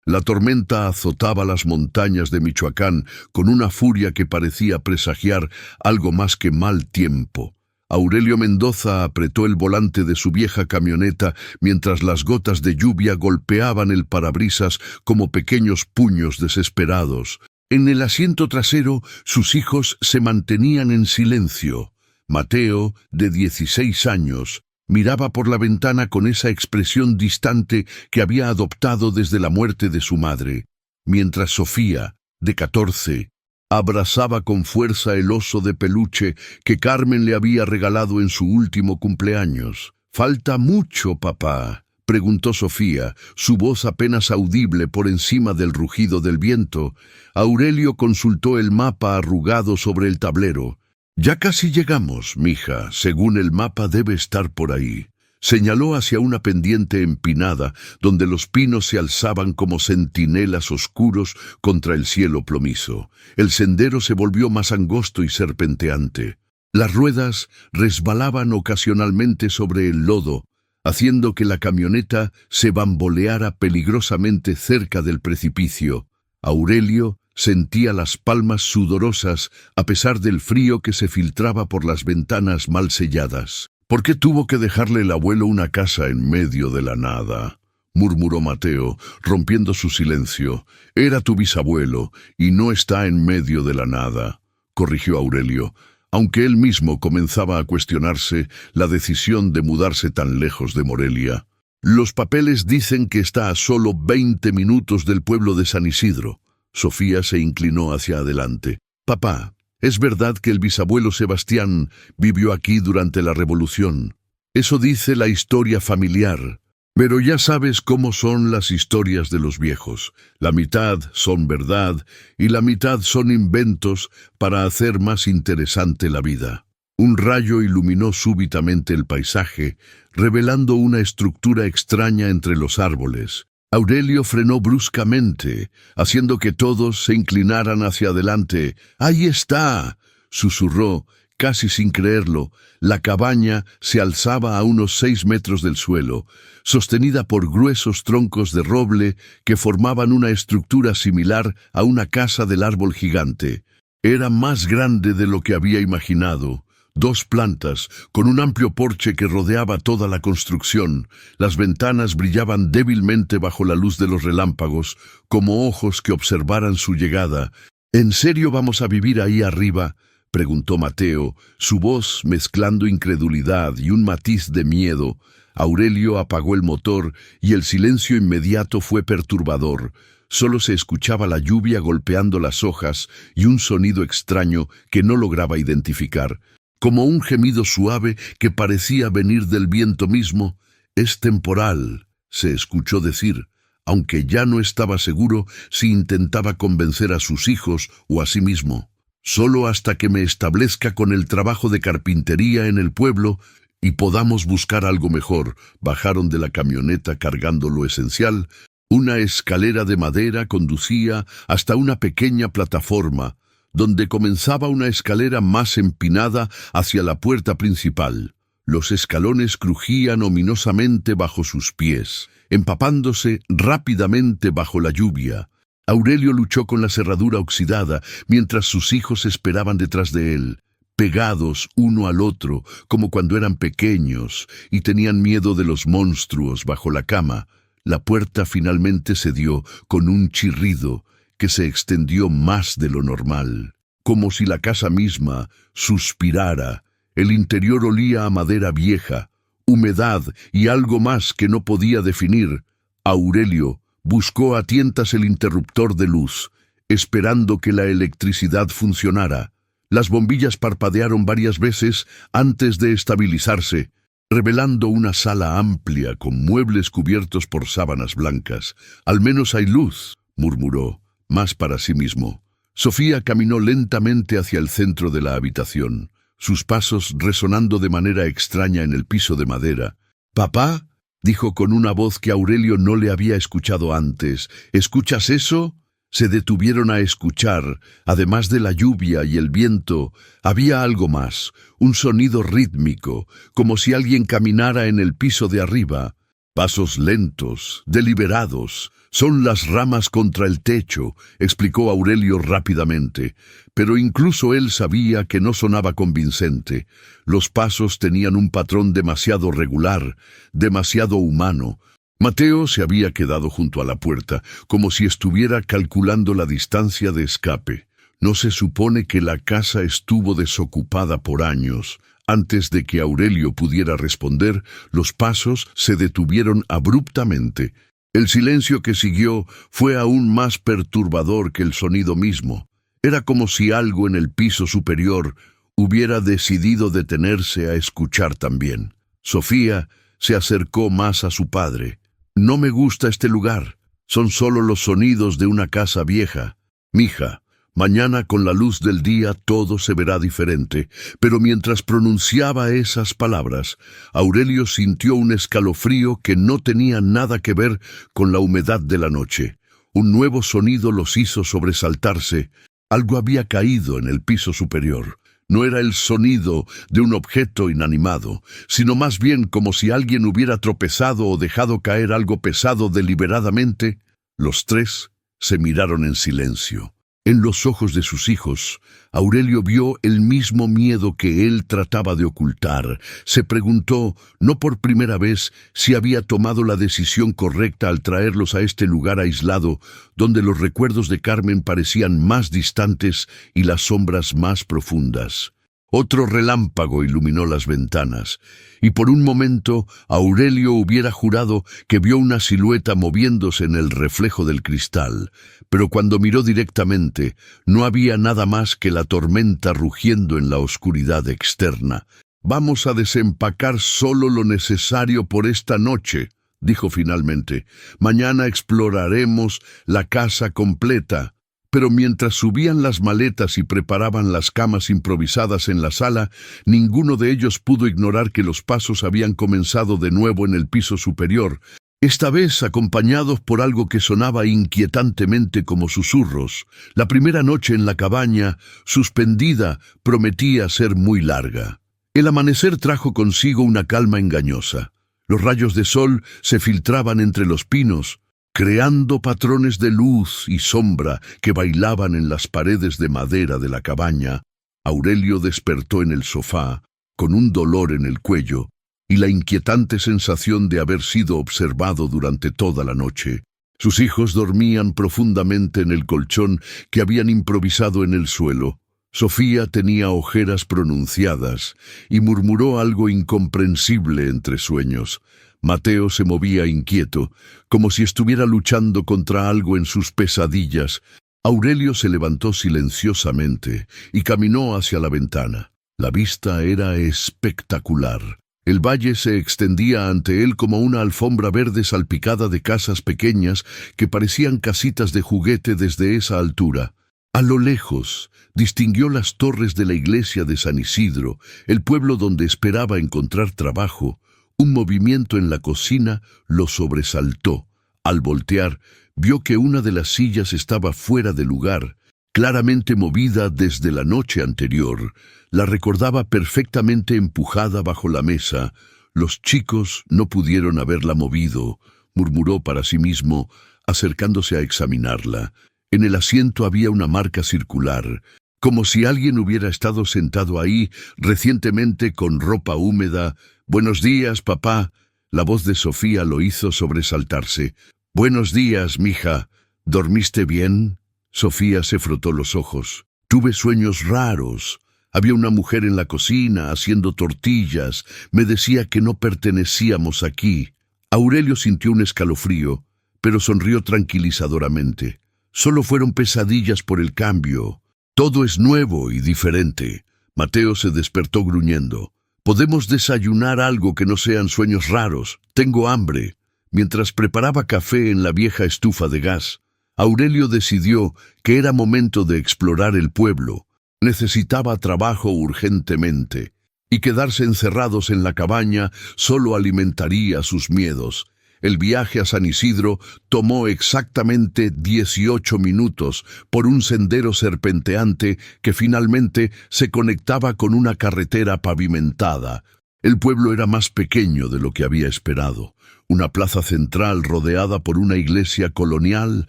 La tormenta azotaba las montañas de Michoacán con una furia que parecía presagiar algo más que mal tiempo. Aurelio Mendoza apretó el volante de su vieja camioneta mientras las gotas de lluvia golpeaban el parabrisas como pequeños puños desesperados. En el asiento trasero, sus hijos se mantenían en silencio. Mateo, de 16 años, miraba por la ventana con esa expresión distante que había adoptado desde la muerte de su madre, mientras Sofía, de 14, abrazaba con fuerza el oso de peluche que Carmen le había regalado en su último cumpleaños. «¿Falta mucho, papá?», preguntó Sofía, su voz apenas audible por encima del rugido del viento. Aurelio consultó el mapa arrugado sobre el tablero. «Ya casi llegamos, mija. Según el mapa debe estar por ahí». Señaló hacia una pendiente empinada, donde los pinos se alzaban como centinelas oscuros contra el cielo plomizo. El sendero se volvió más angosto y serpenteante. Las ruedas resbalaban ocasionalmente sobre el lodo, haciendo que la camioneta se bamboleara peligrosamente cerca del precipicio. Aurelio sentía las palmas sudorosas a pesar del frío que se filtraba por las ventanas mal selladas. «¿Por qué tuvo que dejarle el abuelo una casa en medio de la nada?», murmuró Mateo, rompiendo su silencio. «Era tu bisabuelo, y no está en medio de la nada», corrigió Aurelio, aunque él mismo comenzaba a cuestionarse la decisión de mudarse tan lejos de Morelia. «Los papeles dicen que está a solo 20 minutos del pueblo de San Isidro». Sofía se inclinó hacia adelante. «Papá, ¿es verdad que el bisabuelo Sebastián vivió aquí durante la Revolución? Eso dice la historia familiar. Pero ya sabes cómo son las historias de los viejos. La mitad son verdad y la mitad son inventos para hacer más interesante la vida». Un rayo iluminó súbitamente el paisaje, revelando una estructura extraña entre los árboles. Aurelio frenó bruscamente, haciendo que todos se inclinaran hacia adelante. «¡Ahí está!», susurró, casi sin creerlo. La cabaña se alzaba a unos 6 metros del suelo, sostenida por gruesos troncos de roble que formaban una estructura similar a una casa del árbol gigante. Era más grande de lo que había imaginado. 2 plantas, con un amplio porche que rodeaba toda la construcción. Las ventanas brillaban débilmente bajo la luz de los relámpagos, como ojos que observaran su llegada. «¿En serio vamos a vivir ahí arriba?», preguntó Mateo, su voz mezclando incredulidad y un matiz de miedo. Aurelio apagó el motor y el silencio inmediato fue perturbador. Solo se escuchaba la lluvia golpeando las hojas y un sonido extraño que no lograba identificar. Como un gemido suave que parecía venir del viento mismo. «Es temporal», se escuchó decir, aunque ya no estaba seguro si intentaba convencer a sus hijos o a sí mismo. «Solo hasta que me establezca con el trabajo de carpintería en el pueblo y podamos buscar algo mejor». Bajaron de la camioneta cargando lo esencial. Una escalera de madera conducía hasta una pequeña plataforma, donde comenzaba una escalera más empinada hacia la puerta principal. Los escalones crujían ominosamente bajo sus pies, empapándose rápidamente bajo la lluvia. Aurelio luchó con la cerradura oxidada mientras sus hijos esperaban detrás de él, pegados uno al otro como cuando eran pequeños y tenían miedo de los monstruos bajo la cama. La puerta finalmente cedió con un chirrido que se extendió más de lo normal, como si la casa misma suspirara. El interior olía a madera vieja, humedad y algo más que no podía definir. Aurelio buscó a tientas el interruptor de luz, esperando que la electricidad funcionara. Las bombillas parpadearon varias veces antes de estabilizarse, revelando una sala amplia con muebles cubiertos por sábanas blancas. «Al menos hay luz», murmuró, más para sí mismo. Sofía caminó lentamente hacia el centro de la habitación, sus pasos resonando de manera extraña en el piso de madera. «¿Papá?», dijo con una voz que Aurelio no le había escuchado antes. «¿Escuchas eso?». Se detuvieron a escuchar. Además de la lluvia y el viento, había algo más, un sonido rítmico, como si alguien caminara en el piso de arriba. Pasos lentos, deliberados. Son las ramas contra el techo, explicó Aurelio rápidamente, pero incluso él sabía que no sonaba convincente. Los pasos tenían un patrón demasiado regular, demasiado humano. Mateo se había quedado junto a la puerta, como si estuviera calculando la distancia de escape. ¿No se supone que la casa estuvo desocupada por años? Antes de que Aurelio pudiera responder, los pasos se detuvieron abruptamente. El silencio que siguió fue aún más perturbador que el sonido mismo. Era como si algo en el piso superior hubiera decidido detenerse a escuchar también. Sofía se acercó más a su padre. «No me gusta este lugar. Son solo los sonidos de una casa vieja. Mija, mañana con la luz del día todo se verá diferente». Pero mientras pronunciaba esas palabras, Aurelio sintió un escalofrío que no tenía nada que ver con la humedad de la noche. Un nuevo sonido los hizo sobresaltarse. Algo había caído en el piso superior. No era el sonido de un objeto inanimado, sino más bien como si alguien hubiera tropezado o dejado caer algo pesado deliberadamente. Los tres se miraron en silencio. En los ojos de sus hijos, Aurelio vio el mismo miedo que él trataba de ocultar. Se preguntó, no por primera vez, si había tomado la decisión correcta al traerlos a este lugar aislado, donde los recuerdos de Carmen parecían más distantes y las sombras más profundas. Otro relámpago iluminó las ventanas, y por un momento Aurelio hubiera jurado que vio una silueta moviéndose en el reflejo del cristal, pero cuando miró directamente, no había nada más que la tormenta rugiendo en la oscuridad externa. «Vamos a desempacar solo lo necesario por esta noche», dijo finalmente. «Mañana exploraremos la casa completa». Pero mientras subían las maletas y preparaban las camas improvisadas en la sala, ninguno de ellos pudo ignorar que los pasos habían comenzado de nuevo en el piso superior, esta vez acompañados por algo que sonaba inquietantemente como susurros. La primera noche en la cabaña, suspendida, prometía ser muy larga. El amanecer trajo consigo una calma engañosa. Los rayos de sol se filtraban entre los pinos, creando patrones de luz y sombra que bailaban en las paredes de madera de la cabaña. Aurelio despertó en el sofá, con un dolor en el cuello y la inquietante sensación de haber sido observado durante toda la noche. Sus hijos dormían profundamente en el colchón que habían improvisado en el suelo. Sofía tenía ojeras pronunciadas y murmuró algo incomprensible entre sueños. Mateo se movía inquieto, como si estuviera luchando contra algo en sus pesadillas. Aurelio se levantó silenciosamente y caminó hacia la ventana. La vista era espectacular. El valle se extendía ante él como una alfombra verde salpicada de casas pequeñas que parecían casitas de juguete desde esa altura. A lo lejos, distinguió las torres de la iglesia de San Isidro, el pueblo donde esperaba encontrar trabajo. Un movimiento en la cocina lo sobresaltó. Al voltear, vio que una de las sillas estaba fuera de lugar, claramente movida desde la noche anterior. La recordaba perfectamente empujada bajo la mesa. Los chicos no pudieron haberla movido, murmuró para sí mismo, acercándose a examinarla. En el asiento había una marca circular, como si alguien hubiera estado sentado ahí recientemente con ropa húmeda. «Buenos días, papá». La voz de Sofía lo hizo sobresaltarse. «Buenos días, mija. ¿Dormiste bien?» Sofía se frotó los ojos. «Tuve sueños raros. Había una mujer en la cocina haciendo tortillas. Me decía que no pertenecíamos aquí». Aurelio sintió un escalofrío, pero sonrió tranquilizadoramente. «Solo fueron pesadillas por el cambio. Todo es nuevo y diferente». Mateo se despertó gruñendo. «Podemos desayunar algo que no sean sueños raros. Tengo hambre». Mientras preparaba café en la vieja estufa de gas, Aurelio decidió que era momento de explorar el pueblo. Necesitaba trabajo urgentemente, y quedarse encerrados en la cabaña solo alimentaría sus miedos. El viaje a San Isidro tomó exactamente 18 minutos por un sendero serpenteante que finalmente se conectaba con una carretera pavimentada. El pueblo era más pequeño de lo que había esperado. Una plaza central rodeada por una iglesia colonial,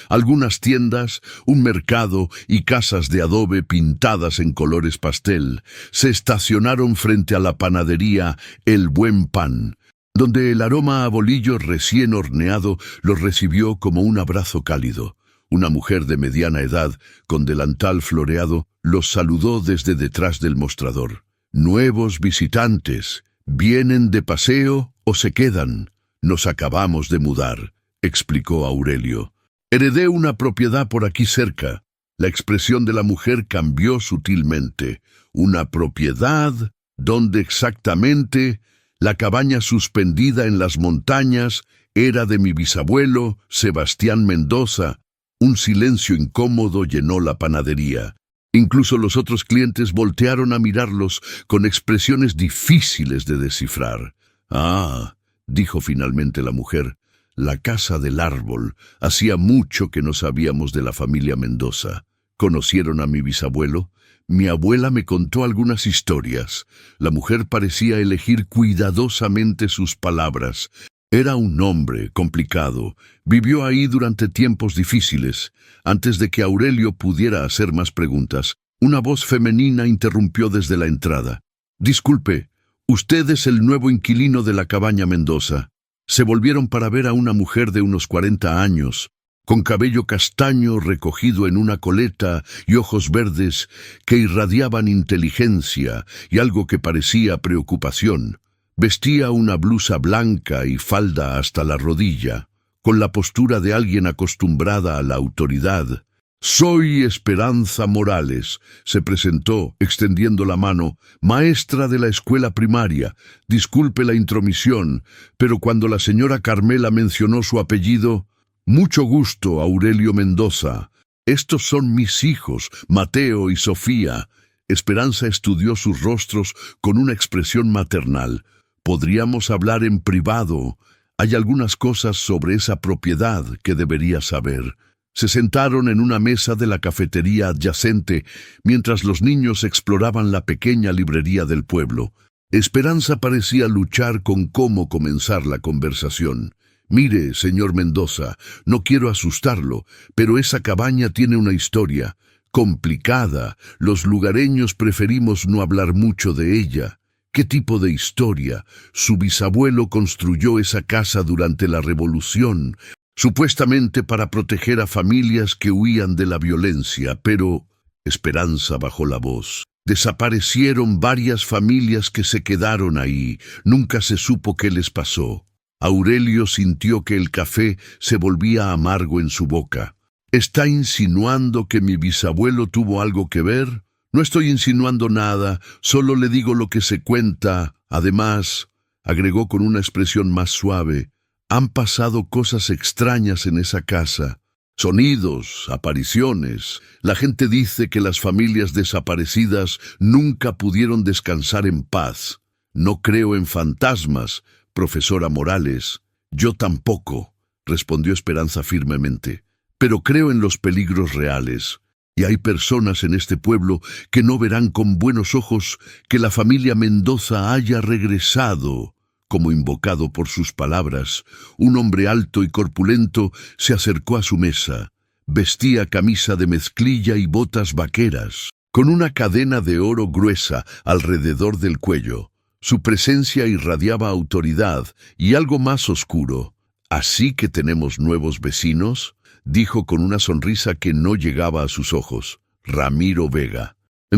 algunas tiendas, un mercado y casas de adobe pintadas en colores pastel. Se estacionaron frente a la panadería El Buen Pan, donde el aroma a bolillo recién horneado los recibió como un abrazo cálido. Una mujer de mediana edad, con delantal floreado, los saludó desde detrás del mostrador. «Nuevos visitantes, ¿vienen de paseo o se quedan? Nos acabamos de mudar», explicó Aurelio. «Heredé una propiedad por aquí cerca». La expresión de la mujer cambió sutilmente. «¿Una propiedad? ¿Dónde exactamente?» «La cabaña suspendida en las montañas era de mi bisabuelo, Sebastián Mendoza». Un silencio incómodo llenó la panadería. Incluso los otros clientes voltearon a mirarlos con expresiones difíciles de descifrar. «Ah», dijo finalmente la mujer, «la casa del árbol. Hacía mucho que no sabíamos de la familia Mendoza. ¿Conocieron a mi bisabuelo? Mi abuela me contó algunas historias». La mujer parecía elegir cuidadosamente sus palabras. Era un hombre complicado. Vivió ahí durante tiempos difíciles. Antes de que Aurelio pudiera hacer más preguntas, una voz femenina interrumpió desde la entrada. «Disculpe, usted es el nuevo inquilino de la cabaña Mendoza». Se volvieron para ver a una mujer de unos 40 años, con cabello castaño recogido en una coleta y ojos verdes que irradiaban inteligencia y algo que parecía preocupación. Vestía una blusa blanca y falda hasta la rodilla, con la postura de alguien acostumbrada a la autoridad. «Soy Esperanza Morales», se presentó, extendiendo la mano, «maestra de la escuela primaria. Disculpe la intromisión, pero cuando la señora Carmela mencionó su apellido...» «Mucho gusto, Aurelio Mendoza. Estos son mis hijos, Mateo y Sofía». Esperanza estudió sus rostros con una expresión maternal. «Podríamos hablar en privado. Hay algunas cosas sobre esa propiedad que debería saber». Se sentaron en una mesa de la cafetería adyacente mientras los niños exploraban la pequeña librería del pueblo. Esperanza parecía luchar con cómo comenzar la conversación. «Mire, señor Mendoza, no quiero asustarlo, pero esa cabaña tiene una historia complicada. Los lugareños preferimos no hablar mucho de ella». «¿Qué tipo de historia?» «Su bisabuelo construyó esa casa durante la Revolución, supuestamente para proteger a familias que huían de la violencia, pero...» Esperanza bajó la voz. «Desaparecieron varias familias que se quedaron ahí. Nunca se supo qué les pasó». Aurelio sintió que el café se volvía amargo en su boca. «¿Está insinuando que mi bisabuelo tuvo algo que ver?» «No estoy insinuando nada, solo le digo lo que se cuenta. Además», agregó con una expresión más suave, «han pasado cosas extrañas en esa casa. Sonidos, apariciones. La gente dice que las familias desaparecidas nunca pudieron descansar en paz. No creo en fantasmas, profesora Morales». «Yo tampoco», respondió Esperanza firmemente, «pero creo en los peligros reales. Y hay personas en este pueblo que no verán con buenos ojos que la familia Mendoza haya regresado». Como invocado por sus palabras, un hombre alto y corpulento se acercó a su mesa. Vestía camisa de mezclilla y botas vaqueras, con una cadena de oro gruesa alrededor del cuello. Su presencia irradiaba autoridad y algo más oscuro. «¿Así que tenemos nuevos vecinos?», dijo con una sonrisa que no llegaba a sus ojos. «Ramiro Vega».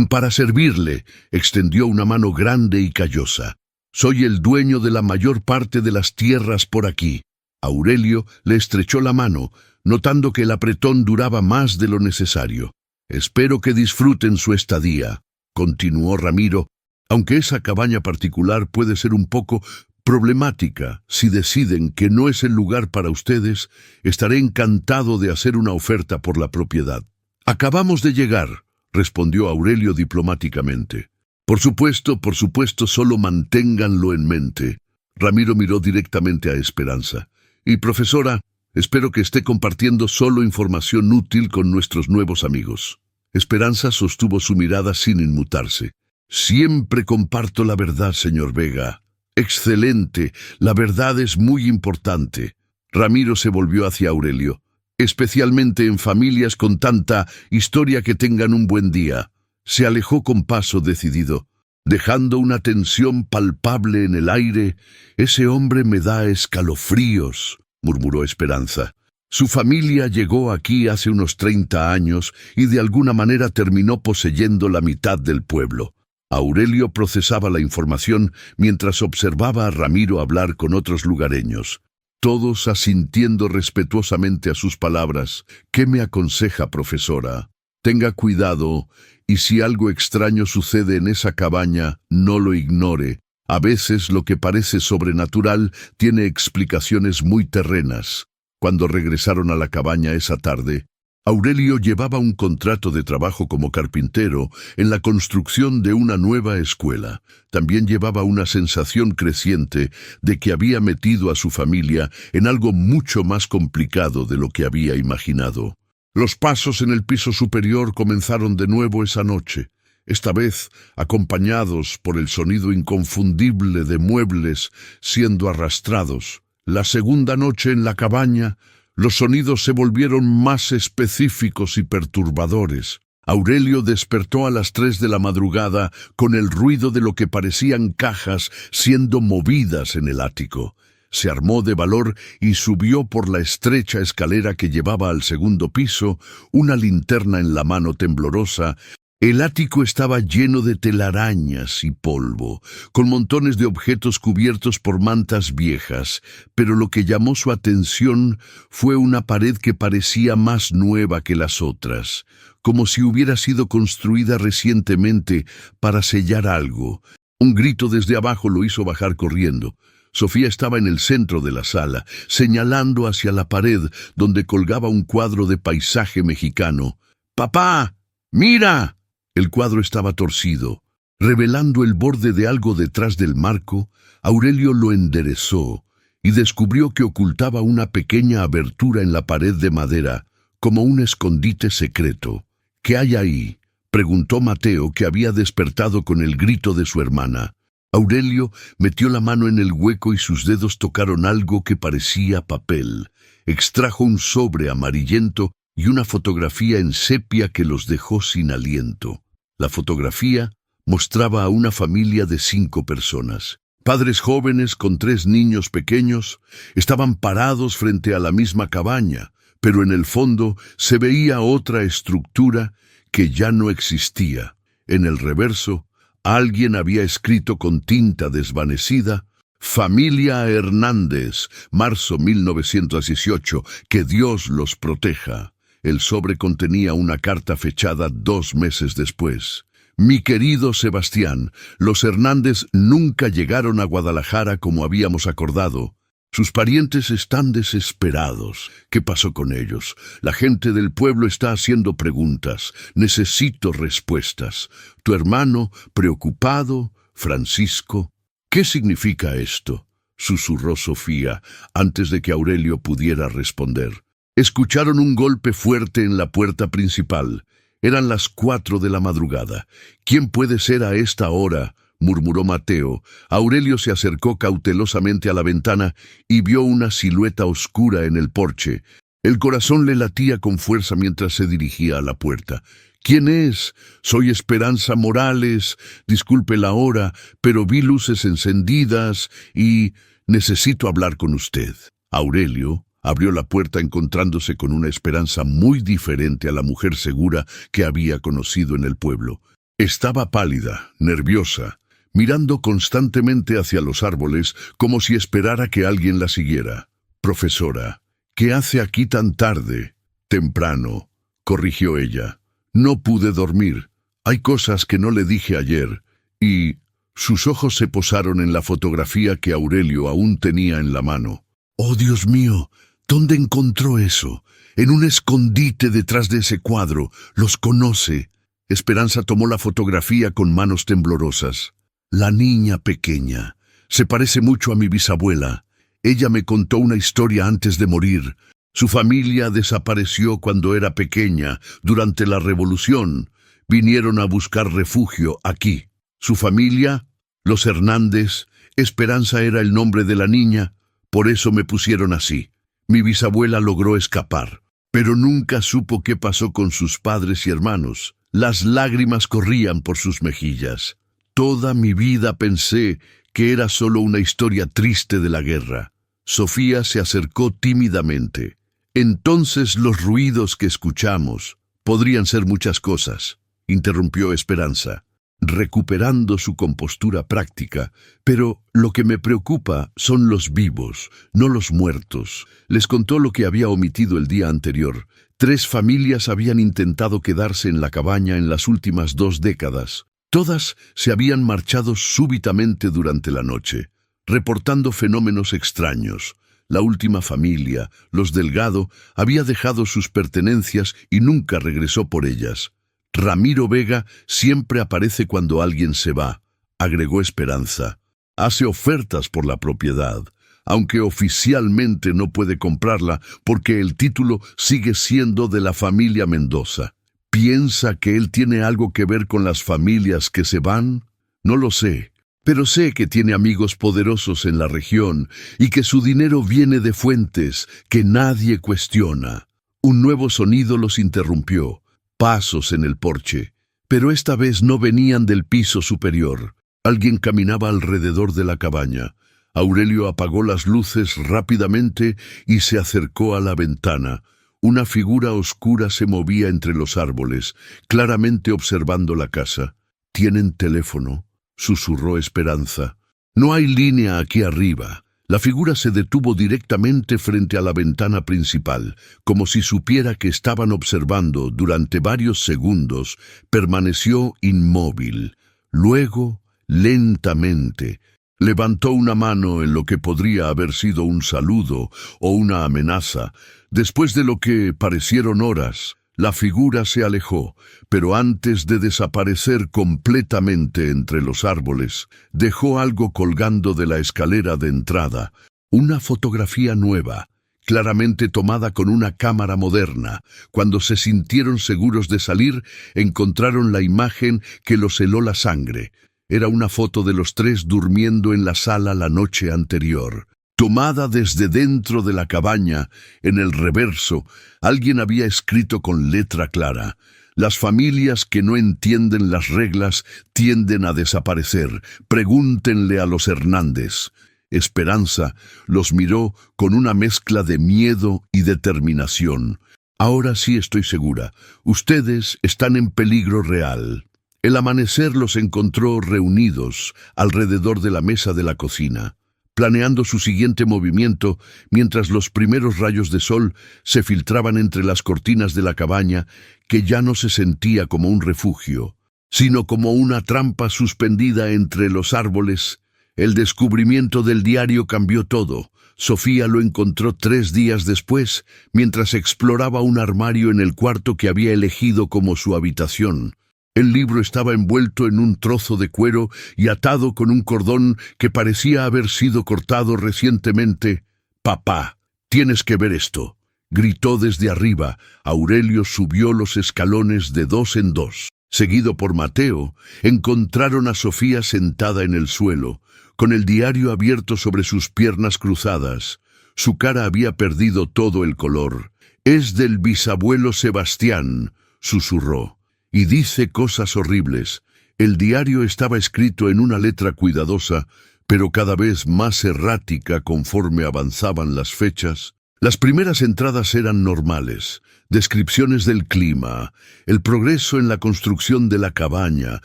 «Para servirle», extendió una mano grande y callosa. «Soy el dueño de la mayor parte de las tierras por aquí». Aurelio le estrechó la mano, notando que el apretón duraba más de lo necesario. «Espero que disfruten su estadía», continuó Ramiro, «aunque esa cabaña particular puede ser un poco problemática. Si deciden que no es el lugar para ustedes, estaré encantado de hacer una oferta por la propiedad». «Acabamos de llegar», respondió Aurelio diplomáticamente. Por supuesto, solo manténganlo en mente». Ramiro miró directamente a Esperanza. «Y profesora, espero que esté compartiendo solo información útil con nuestros nuevos amigos». Esperanza sostuvo su mirada sin inmutarse. «Siempre comparto la verdad, señor Vega». Excelente, la verdad es muy importante. Ramiro se volvió hacia Aurelio. Especialmente en familias con tanta historia que tengan un buen día. Se alejó con paso decidido, dejando una tensión palpable en el aire. Ese hombre me da escalofríos, murmuró Esperanza. Su familia llegó aquí hace unos 30 años y de alguna manera terminó poseyendo la mitad del pueblo. Aurelio procesaba la información mientras observaba a Ramiro hablar con otros lugareños. Todos asintiendo respetuosamente a sus palabras. ¿Qué me aconseja, profesora? Tenga cuidado, y si algo extraño sucede en esa cabaña, no lo ignore. A veces lo que parece sobrenatural tiene explicaciones muy terrenas. Cuando regresaron a la cabaña esa tarde, Aurelio llevaba un contrato de trabajo como carpintero en la construcción de una nueva escuela. También llevaba una sensación creciente de que había metido a su familia en algo mucho más complicado de lo que había imaginado. Los pasos en el piso superior comenzaron de nuevo esa noche, esta vez acompañados por el sonido inconfundible de muebles siendo arrastrados. La segunda noche en la cabaña, los sonidos se volvieron más específicos y perturbadores. Aurelio despertó a las 3 de la madrugada con el ruido de lo que parecían cajas siendo movidas en el ático. Se armó de valor y subió por la estrecha escalera que llevaba al segundo piso, una linterna en la mano temblorosa. El ático estaba lleno de telarañas y polvo, con montones de objetos cubiertos por mantas viejas, pero lo que llamó su atención fue una pared que parecía más nueva que las otras, como si hubiera sido construida recientemente para sellar algo. Un grito desde abajo lo hizo bajar corriendo. Sofía estaba en el centro de la sala, señalando hacia la pared donde colgaba un cuadro de paisaje mexicano. ¡Papá! ¡Mira! El cuadro estaba torcido. Revelando el borde de algo detrás del marco, Aurelio lo enderezó y descubrió que ocultaba una pequeña abertura en la pared de madera, como un escondite secreto. ¿Qué hay ahí?, preguntó Mateo, que había despertado con el grito de su hermana. Aurelio metió la mano en el hueco y sus dedos tocaron algo que parecía papel. Extrajo un sobre amarillento y una fotografía en sepia que los dejó sin aliento. La fotografía mostraba a una familia de 5 personas. Padres jóvenes con 3 niños pequeños estaban parados frente a la misma cabaña, pero en el fondo se veía otra estructura que ya no existía. En el reverso, alguien había escrito con tinta desvanecida: Familia Hernández, marzo 1918, que Dios los proteja. El sobre contenía una carta fechada 2 meses después. Mi querido Sebastián, los Hernández nunca llegaron a Guadalajara como habíamos acordado. Sus parientes están desesperados. ¿Qué pasó con ellos? La gente del pueblo está haciendo preguntas. Necesito respuestas. Tu hermano, preocupado, Francisco. ¿Qué significa esto?, susurró Sofía, antes de que Aurelio pudiera responder. Escucharon un golpe fuerte en la puerta principal. Eran las 4 de la madrugada. ¿Quién puede ser a esta hora?, murmuró Mateo. Aurelio se acercó cautelosamente a la ventana y vio una silueta oscura en el porche. El corazón le latía con fuerza mientras se dirigía a la puerta. ¿Quién es? Soy Esperanza Morales. Disculpe la hora, pero vi luces encendidas y necesito hablar con usted. Aurelio abrió la puerta encontrándose con una Esperanza muy diferente a la mujer segura que había conocido en el pueblo. Estaba pálida, nerviosa, mirando constantemente hacia los árboles como si esperara que alguien la siguiera. Profesora, ¿qué hace aquí tan tarde? Temprano, corrigió ella. No pude dormir. Hay cosas que no le dije ayer. Y sus ojos se posaron en la fotografía que Aurelio aún tenía en la mano. ¡Oh, Dios mío! ¿Dónde encontró eso? En un escondite detrás de ese cuadro. Los conoce. Esperanza tomó la fotografía con manos temblorosas. La niña pequeña. Se parece mucho a mi bisabuela. Ella me contó una historia antes de morir. Su familia desapareció cuando era pequeña, durante la Revolución. Vinieron a buscar refugio aquí. Su familia, los Hernández, Esperanza era el nombre de la niña, por eso me pusieron así. Mi bisabuela logró escapar, pero nunca supo qué pasó con sus padres y hermanos. Las lágrimas corrían por sus mejillas. Toda mi vida pensé que era solo una historia triste de la guerra. Sofía se acercó tímidamente. Entonces los ruidos que escuchamos podrían ser muchas cosas, interrumpió Esperanza, recuperando su compostura práctica. Pero lo que me preocupa son los vivos, no los muertos. Les contó lo que había omitido el día anterior. 3 familias habían intentado quedarse en la cabaña en las últimas 2 décadas. Todas se habían marchado súbitamente durante la noche, reportando fenómenos extraños. La última familia, los Delgado, había dejado sus pertenencias y nunca regresó por ellas. Ramiro Vega siempre aparece cuando alguien se va, agregó Esperanza. Hace ofertas por la propiedad, aunque oficialmente no puede comprarla porque el título sigue siendo de la familia Mendoza. ¿Piensa que él tiene algo que ver con las familias que se van? No lo sé, pero sé que tiene amigos poderosos en la región y que su dinero viene de fuentes que nadie cuestiona. Un nuevo sonido los interrumpió. Pasos en el porche, pero esta vez no venían del piso superior. Alguien caminaba alrededor de la cabaña. Aurelio apagó las luces rápidamente y se acercó a la ventana. Una figura oscura se movía entre los árboles, claramente observando la casa. «¿Tienen teléfono?», susurró Esperanza. «No hay línea aquí arriba». La figura se detuvo directamente frente a la ventana principal, como si supiera que estaban observando. Durante varios segundos permaneció inmóvil. Luego, lentamente, levantó una mano en lo que podría haber sido un saludo o una amenaza. Después de lo que parecieron horas, la figura se alejó, pero antes de desaparecer completamente entre los árboles, dejó algo colgando de la escalera de entrada, una fotografía nueva, claramente tomada con una cámara moderna. Cuando se sintieron seguros de salir, encontraron la imagen que los heló la sangre. Era una foto de los 3 durmiendo en la sala la noche anterior. Tomada desde dentro de la cabaña, en el reverso, alguien había escrito con letra clara: «Las familias que no entienden las reglas tienden a desaparecer. Pregúntenle a los Hernández». Esperanza los miró con una mezcla de miedo y determinación. «Ahora sí estoy segura. Ustedes están en peligro real». El amanecer los encontró reunidos alrededor de la mesa de la cocina, planeando su siguiente movimiento mientras los primeros rayos de sol se filtraban entre las cortinas de la cabaña, que ya no se sentía como un refugio, sino como una trampa suspendida entre los árboles. El descubrimiento del diario cambió todo. Sofía lo encontró 3 días después, mientras exploraba un armario en el cuarto que había elegido como su habitación. El libro estaba envuelto en un trozo de cuero y atado con un cordón que parecía haber sido cortado recientemente. «Papá, tienes que ver esto», gritó desde arriba. Aurelio subió los escalones de 2 en 2. Seguido por Mateo, encontraron a Sofía sentada en el suelo, con el diario abierto sobre sus piernas cruzadas. Su cara había perdido todo el color. «Es del bisabuelo Sebastián», susurró. «Y dice cosas horribles». El diario estaba escrito en una letra cuidadosa, pero cada vez más errática conforme avanzaban las fechas. Las primeras entradas eran normales: descripciones del clima, el progreso en la construcción de la cabaña,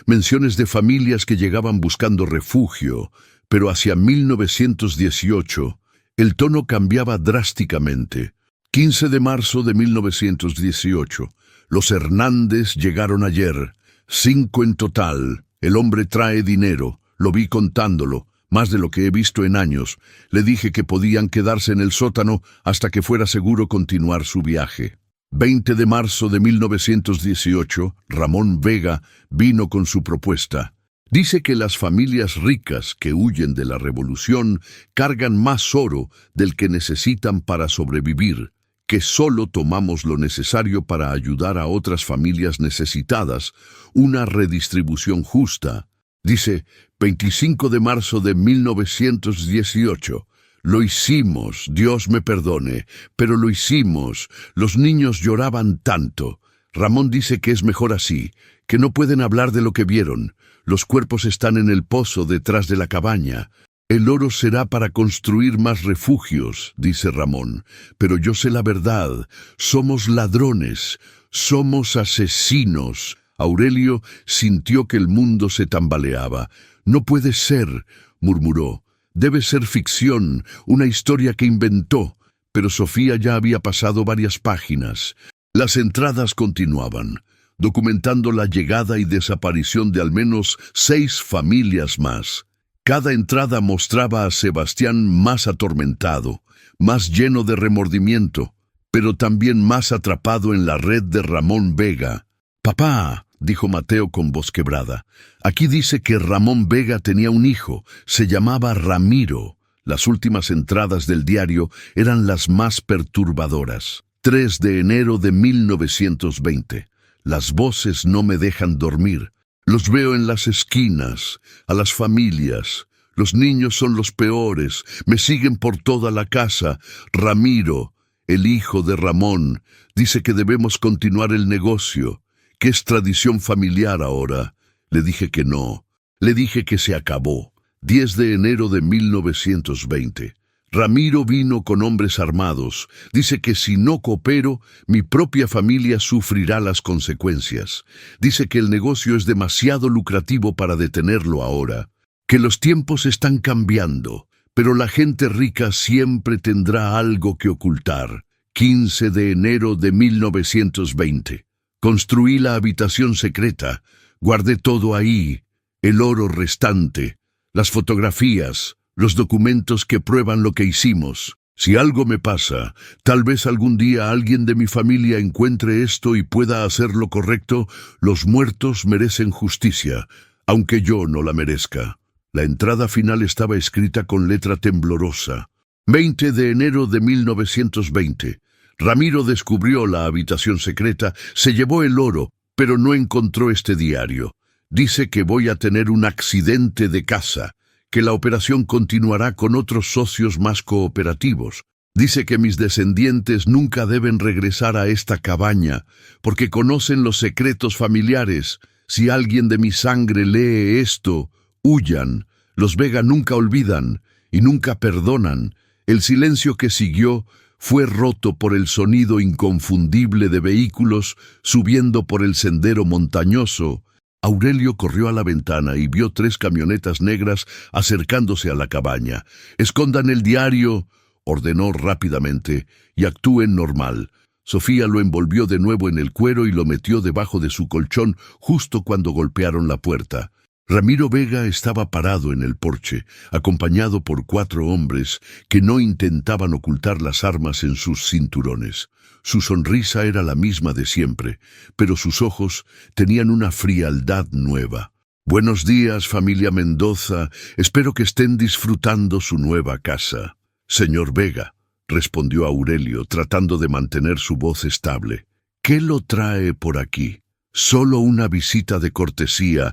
menciones de familias que llegaban buscando refugio. Pero hacia 1918, el tono cambiaba drásticamente. 15 de marzo de 1918. Los Hernández llegaron ayer. 5 en total. El hombre trae dinero. Lo vi contándolo. Más de lo que he visto en años. Le dije que podían quedarse en el sótano hasta que fuera seguro continuar su viaje. 20 de marzo de 1918, Ramón Vega vino con su propuesta. Dice que las familias ricas que huyen de la revolución cargan más oro del que necesitan para sobrevivir, que solo tomamos lo necesario para ayudar a otras familias necesitadas, una redistribución justa. Dice, 25 de marzo de 1918. Lo hicimos, Dios me perdone, pero lo hicimos. Los niños lloraban tanto. Ramón dice que es mejor así, que no pueden hablar de lo que vieron. Los cuerpos están en el pozo detrás de la cabaña. El oro será para construir más refugios, dice Ramón. Pero yo sé la verdad. Somos ladrones. Somos asesinos. Aurelio sintió que el mundo se tambaleaba. No puede ser, murmuró. Debe ser ficción, una historia que inventó. Pero Sofía ya había pasado varias páginas. Las entradas continuaban, documentando la llegada y desaparición de al menos 6 familias más. Cada entrada mostraba a Sebastián más atormentado, más lleno de remordimiento, pero también más atrapado en la red de Ramón Vega. «Papá», dijo Mateo con voz quebrada, «aquí dice que Ramón Vega tenía un hijo, se llamaba Ramiro». Las últimas entradas del diario eran las más perturbadoras. 3 de enero de 1920. Las voces no me dejan dormir. Los veo en las esquinas, a las familias. Los niños son los peores, me siguen por toda la casa. Ramiro, el hijo de Ramón, dice que debemos continuar el negocio, que es tradición familiar ahora. Le dije que no, le dije que se acabó. 10 de enero de 1920. Ramiro vino con hombres armados. Dice que si no coopero, mi propia familia sufrirá las consecuencias. Dice que el negocio es demasiado lucrativo para detenerlo ahora, que los tiempos están cambiando, pero la gente rica siempre tendrá algo que ocultar. 15 de enero de 1920. Construí la habitación secreta, guardé todo ahí, el oro restante, las fotografías, los documentos que prueban lo que hicimos. Si algo me pasa, tal vez algún día alguien de mi familia encuentre esto y pueda hacer lo correcto. Los muertos merecen justicia, aunque yo no la merezca. La entrada final estaba escrita con letra temblorosa. 20 de enero de 1920. Ramiro descubrió la habitación secreta, se llevó el oro, pero no encontró este diario. Dice que voy a tener un accidente de casa, que la operación continuará con otros socios más cooperativos. Dice que mis descendientes nunca deben regresar a esta cabaña, porque conocen los secretos familiares. Si alguien de mi sangre lee esto, huyan. Los Vega nunca olvidan y nunca perdonan. El silencio que siguió fue roto por el sonido inconfundible de vehículos subiendo por el sendero montañoso. Aurelio corrió a la ventana y vio 3 camionetas negras acercándose a la cabaña. «Escondan el diario», ordenó rápidamente, «y actúen normal». Sofía lo envolvió de nuevo en el cuero y lo metió debajo de su colchón justo cuando golpearon la puerta. Ramiro Vega estaba parado en el porche, acompañado por 4 hombres que no intentaban ocultar las armas en sus cinturones. Su sonrisa era la misma de siempre, pero sus ojos tenían una frialdad nueva. «Buenos días, familia Mendoza. Espero que estén disfrutando su nueva casa». «Señor Vega», respondió Aurelio, tratando de mantener su voz estable. «¿Qué lo trae por aquí?» «Solo una visita de cortesía.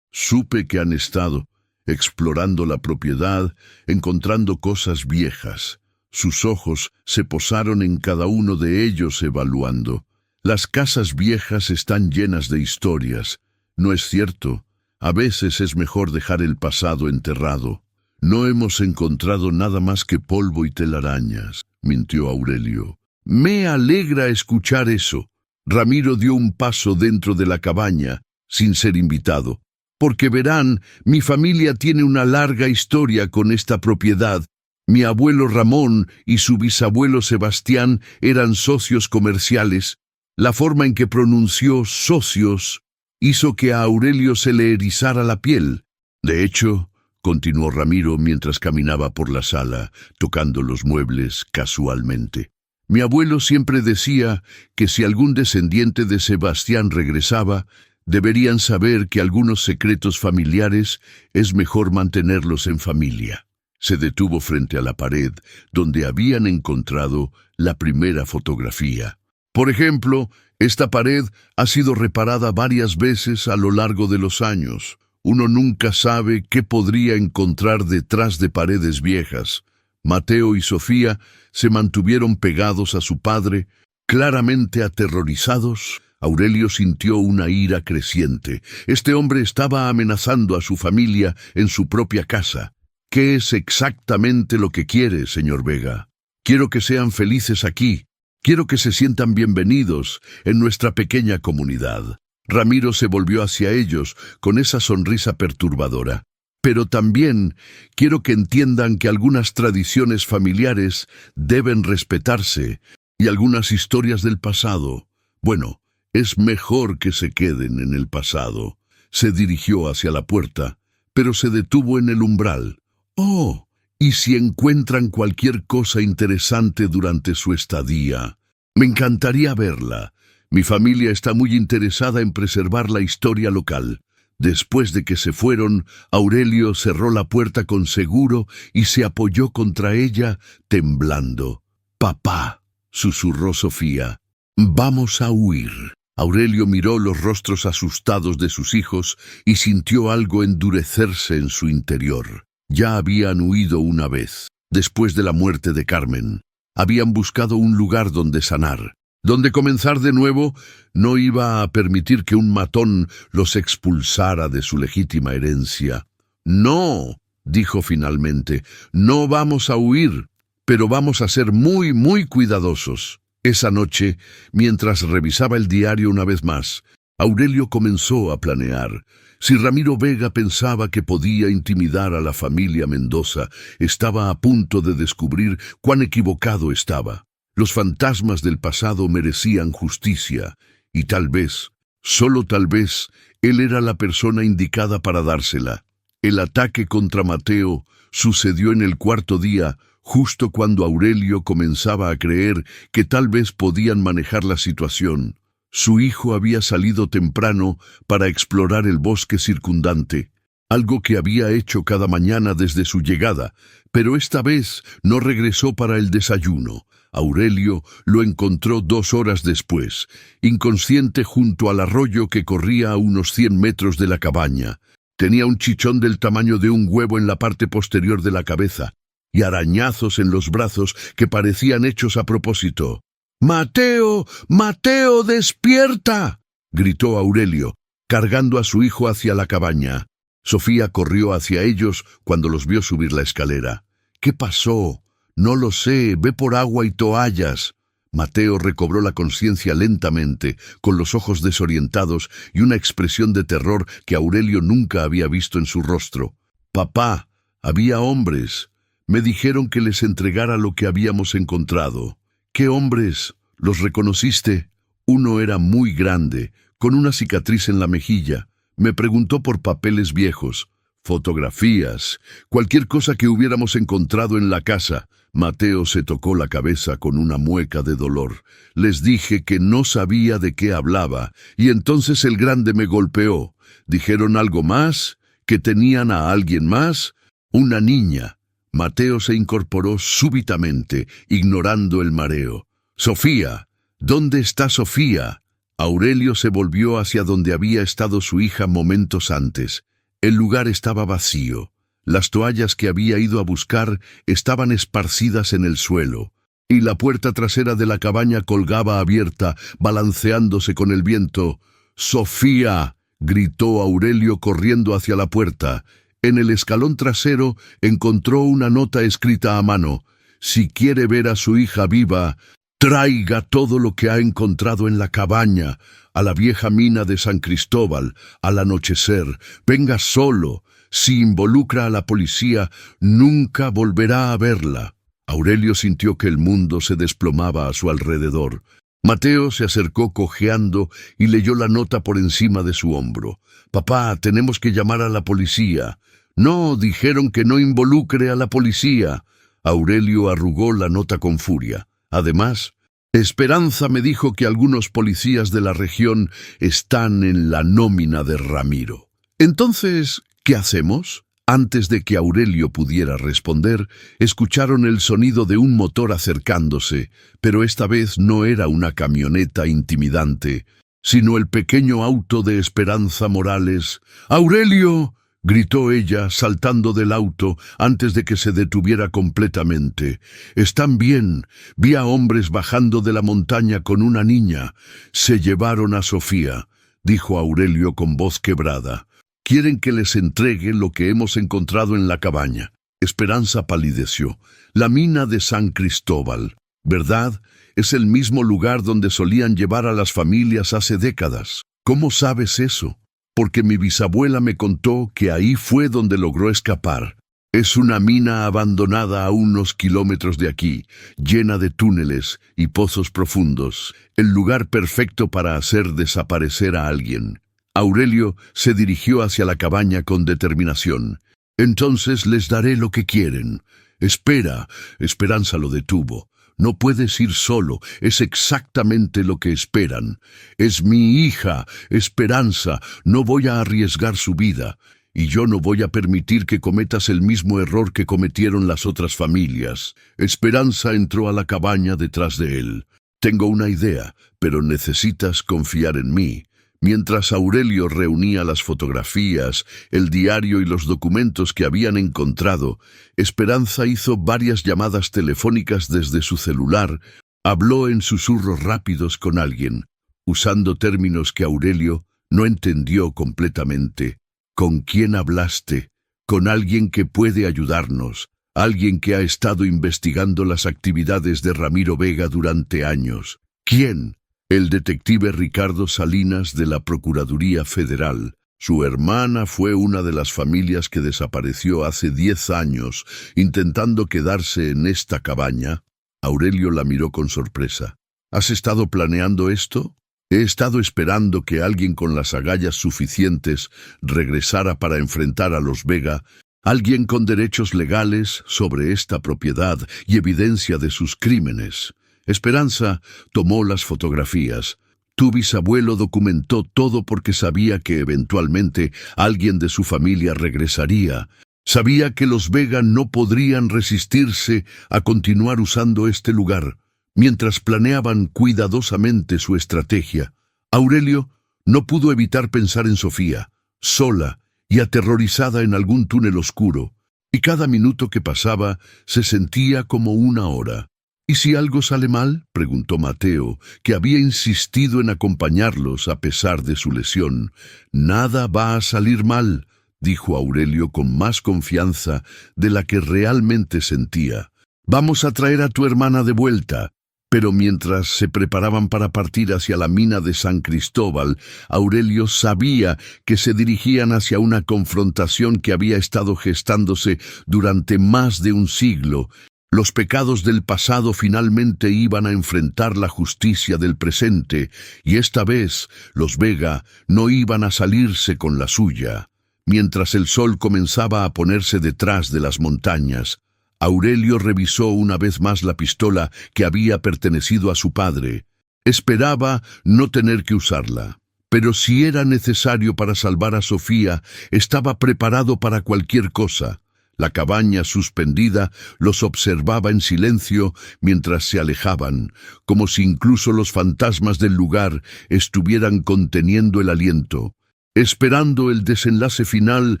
Supe que han estado explorando la propiedad, encontrando cosas viejas». Sus ojos se posaron en cada uno de ellos evaluando. «Las casas viejas están llenas de historias, ¿no es cierto? A veces es mejor dejar el pasado enterrado». «No hemos encontrado nada más que polvo y telarañas», mintió Aurelio. «Me alegra escuchar eso». Ramiro dio un paso dentro de la cabaña, sin ser invitado. «Porque verán, mi familia tiene una larga historia con esta propiedad. Mi abuelo Ramón y su bisabuelo Sebastián eran socios comerciales. La forma en que pronunció socios hizo que a Aurelio se le erizara la piel. De hecho», continuó Ramiro mientras caminaba por la sala, tocando los muebles casualmente, «mi abuelo siempre decía que si algún descendiente de Sebastián regresaba, deberían saber que algunos secretos familiares es mejor mantenerlos en familia». Se detuvo frente a la pared donde habían encontrado la primera fotografía. «Por ejemplo, esta pared ha sido reparada varias veces a lo largo de los años. Uno nunca sabe qué podría encontrar detrás de paredes viejas. Mateo y Sofía se mantuvieron pegados a su padre, claramente aterrorizados. Aurelio sintió una ira creciente. Este hombre estaba amenazando a su familia en su propia casa. ¿Qué es exactamente lo que quiere, señor Vega? Quiero que sean felices aquí. Quiero que se sientan bienvenidos en nuestra pequeña comunidad. Ramiro se volvió hacia ellos con esa sonrisa perturbadora. Pero también quiero que entiendan que algunas tradiciones familiares deben respetarse y algunas historias del pasado, bueno, es mejor que se queden en el pasado. Se dirigió hacia la puerta, pero se detuvo en el umbral. ¡Oh! ¿Y si encuentran cualquier cosa interesante durante su estadía? Me encantaría verla. Mi familia está muy interesada en preservar la historia local. Después de que se fueron, Aurelio cerró la puerta con seguro y se apoyó contra ella, temblando. «Papá», susurró Sofía, «vamos a huir». Aurelio miró los rostros asustados de sus hijos y sintió algo endurecerse en su interior. Ya habían huido una vez, después de la muerte de Carmen. Habían buscado un lugar donde sanar. Donde comenzar de nuevo, no iba a permitir que un matón los expulsara de su legítima herencia. «No», dijo finalmente, «no vamos a huir, pero vamos a ser muy, muy cuidadosos». Esa noche, mientras revisaba el diario una vez más, Aurelio comenzó a planear. Si Ramiro Vega pensaba que podía intimidar a la familia Mendoza, estaba a punto de descubrir cuán equivocado estaba. Los fantasmas del pasado merecían justicia, y tal vez, solo tal vez, él era la persona indicada para dársela. El ataque contra Mateo sucedió en el cuarto día, justo cuando Aurelio comenzaba a creer que tal vez podían manejar la situación. Su hijo había salido temprano para explorar el bosque circundante, algo que había hecho cada mañana desde su llegada, pero esta vez no regresó para el desayuno. Aurelio lo encontró 2 horas después, inconsciente junto al arroyo que corría a unos 100 metros de la cabaña. Tenía un chichón del tamaño de un huevo en la parte posterior de la cabeza y arañazos en los brazos que parecían hechos a propósito. «¡Mateo! ¡Mateo, despierta!», gritó Aurelio, cargando a su hijo hacia la cabaña. Sofía corrió hacia ellos cuando los vio subir la escalera. «¿Qué pasó?». «No lo sé, ve por agua y toallas». Mateo recobró la conciencia lentamente, con los ojos desorientados y una expresión de terror que Aurelio nunca había visto en su rostro. «Papá, había hombres. Me dijeron que les entregara lo que habíamos encontrado». «¿Qué hombres? ¿Los reconociste?» «Uno era muy grande, con una cicatriz en la mejilla. Me preguntó por papeles viejos, fotografías, cualquier cosa que hubiéramos encontrado en la casa». Mateo se tocó la cabeza con una mueca de dolor. «Les dije que no sabía de qué hablaba, y entonces el grande me golpeó. ¿Dijeron algo más? ¿Que tenían a alguien más?» «Una niña». Mateo se incorporó súbitamente, ignorando el mareo. «Sofía, ¿dónde está Sofía?». Aurelio se volvió hacia donde había estado su hija momentos antes. El lugar estaba vacío. Las toallas que había ido a buscar estaban esparcidas en el suelo, y la puerta trasera de la cabaña colgaba abierta, balanceándose con el viento. «¡Sofía!», gritó Aurelio corriendo hacia la puerta. En el escalón trasero encontró una nota escrita a mano. «Siquiere ver a su hija viva, traiga todo lo que ha encontrado en la cabaña, a la vieja mina de San Cristóbal, al anochecer. Venga solo. Si involucra a la policía, nunca volverá a verla». Aurelio sintió que el mundo se desplomaba a su alrededor. Mateo se acercó cojeando y leyó la nota por encima de su hombro. «Papá, tenemos que llamar a la policía». «No, dijeron que no involucre a la policía». Aurelio arrugó la nota con furia. Además, Esperanza me dijo que algunos policías de la región están en la nómina de Ramiro. Entonces, ¿qué hacemos? Antes de que Aurelio pudiera responder, escucharon el sonido de un motor acercándose, pero esta vez no era una camioneta intimidante, sino el pequeño auto de Esperanza Morales. «¡Aurelio!», gritó ella, saltando del auto antes de que se detuviera completamente. «Están bien. Vi a hombres bajando de la montaña con una niña. Se llevaron a Sofía», dijo Aurelio con voz quebrada. «Quieren que les entregue lo que hemos encontrado en la cabaña». Esperanza palideció. «La mina de San Cristóbal, ¿verdad? Es el mismo lugar donde solían llevar a las familias hace décadas. ¿Cómo sabes eso?» «Porque mi bisabuela me contó que ahí fue donde logró escapar. Es una mina abandonada a unos kilómetros de aquí, llena de túneles y pozos profundos, el lugar perfecto para hacer desaparecer a alguien». Aurelio se dirigió hacia la cabaña con determinación. «Entonces les daré lo que quieren». «Espera», Esperanza lo detuvo. «No puedes ir solo, es exactamente lo que esperan. Es mi hija, Esperanza, no voy a arriesgar su vida. Y yo no voy a permitir que cometas el mismo error que cometieron las otras familias». Esperanza entró a la cabaña detrás de él. «Tengo una idea, pero necesitas confiar en mí». Mientras Aurelio reunía las fotografías, el diario y los documentos que habían encontrado, Esperanza hizo varias llamadas telefónicas desde su celular. Habló en susurros rápidos con alguien, usando términos que Aurelio no entendió completamente. «¿Con quién hablaste?» «Con alguien que puede ayudarnos, alguien que ha estado investigando las actividades de Ramiro Vega durante años». «¿Quién?» «El detective Ricardo Salinas de la Procuraduría Federal. Su hermana fue una de las familias que desapareció hace 10 años, intentando quedarse en esta cabaña». Aurelio la miró con sorpresa. «¿Has estado planeando esto?» «He estado esperando que alguien con las agallas suficientes regresara para enfrentar a los Vega, alguien con derechos legales sobre esta propiedad y evidencia de sus crímenes». Esperanza tomó las fotografías. «Tu bisabuelo documentó todo porque sabía que eventualmente alguien de su familia regresaría. Sabía que los Vega no podrían resistirse a continuar usando este lugar, mientras planeaban cuidadosamente su estrategia». Aurelio no pudo evitar pensar en Sofía, sola y aterrorizada en algún túnel oscuro, y cada minuto que pasaba se sentía como una hora. «¿Y si algo sale mal?», preguntó Mateo, que había insistido en acompañarlos a pesar de su lesión. «Nada va a salir mal», dijo Aurelio con más confianza de la que realmente sentía. «Vamos a traer a tu hermana de vuelta». Pero mientras se preparaban para partir hacia la mina de San Cristóbal, Aurelio sabía que se dirigían hacia una confrontación que había estado gestándose durante más de un siglo. Los pecados del pasado finalmente iban a enfrentar la justicia del presente, y esta vez los Vega no iban a salirse con la suya. Mientras el sol comenzaba a ponerse detrás de las montañas, Aurelio revisó una vez más la pistola que había pertenecido a su padre. Esperaba no tener que usarla, pero si era necesario para salvar a Sofía, estaba preparado para cualquier cosa. La cabaña suspendida los observaba en silencio mientras se alejaban, como si incluso los fantasmas del lugar estuvieran conteniendo el aliento, esperando el desenlace final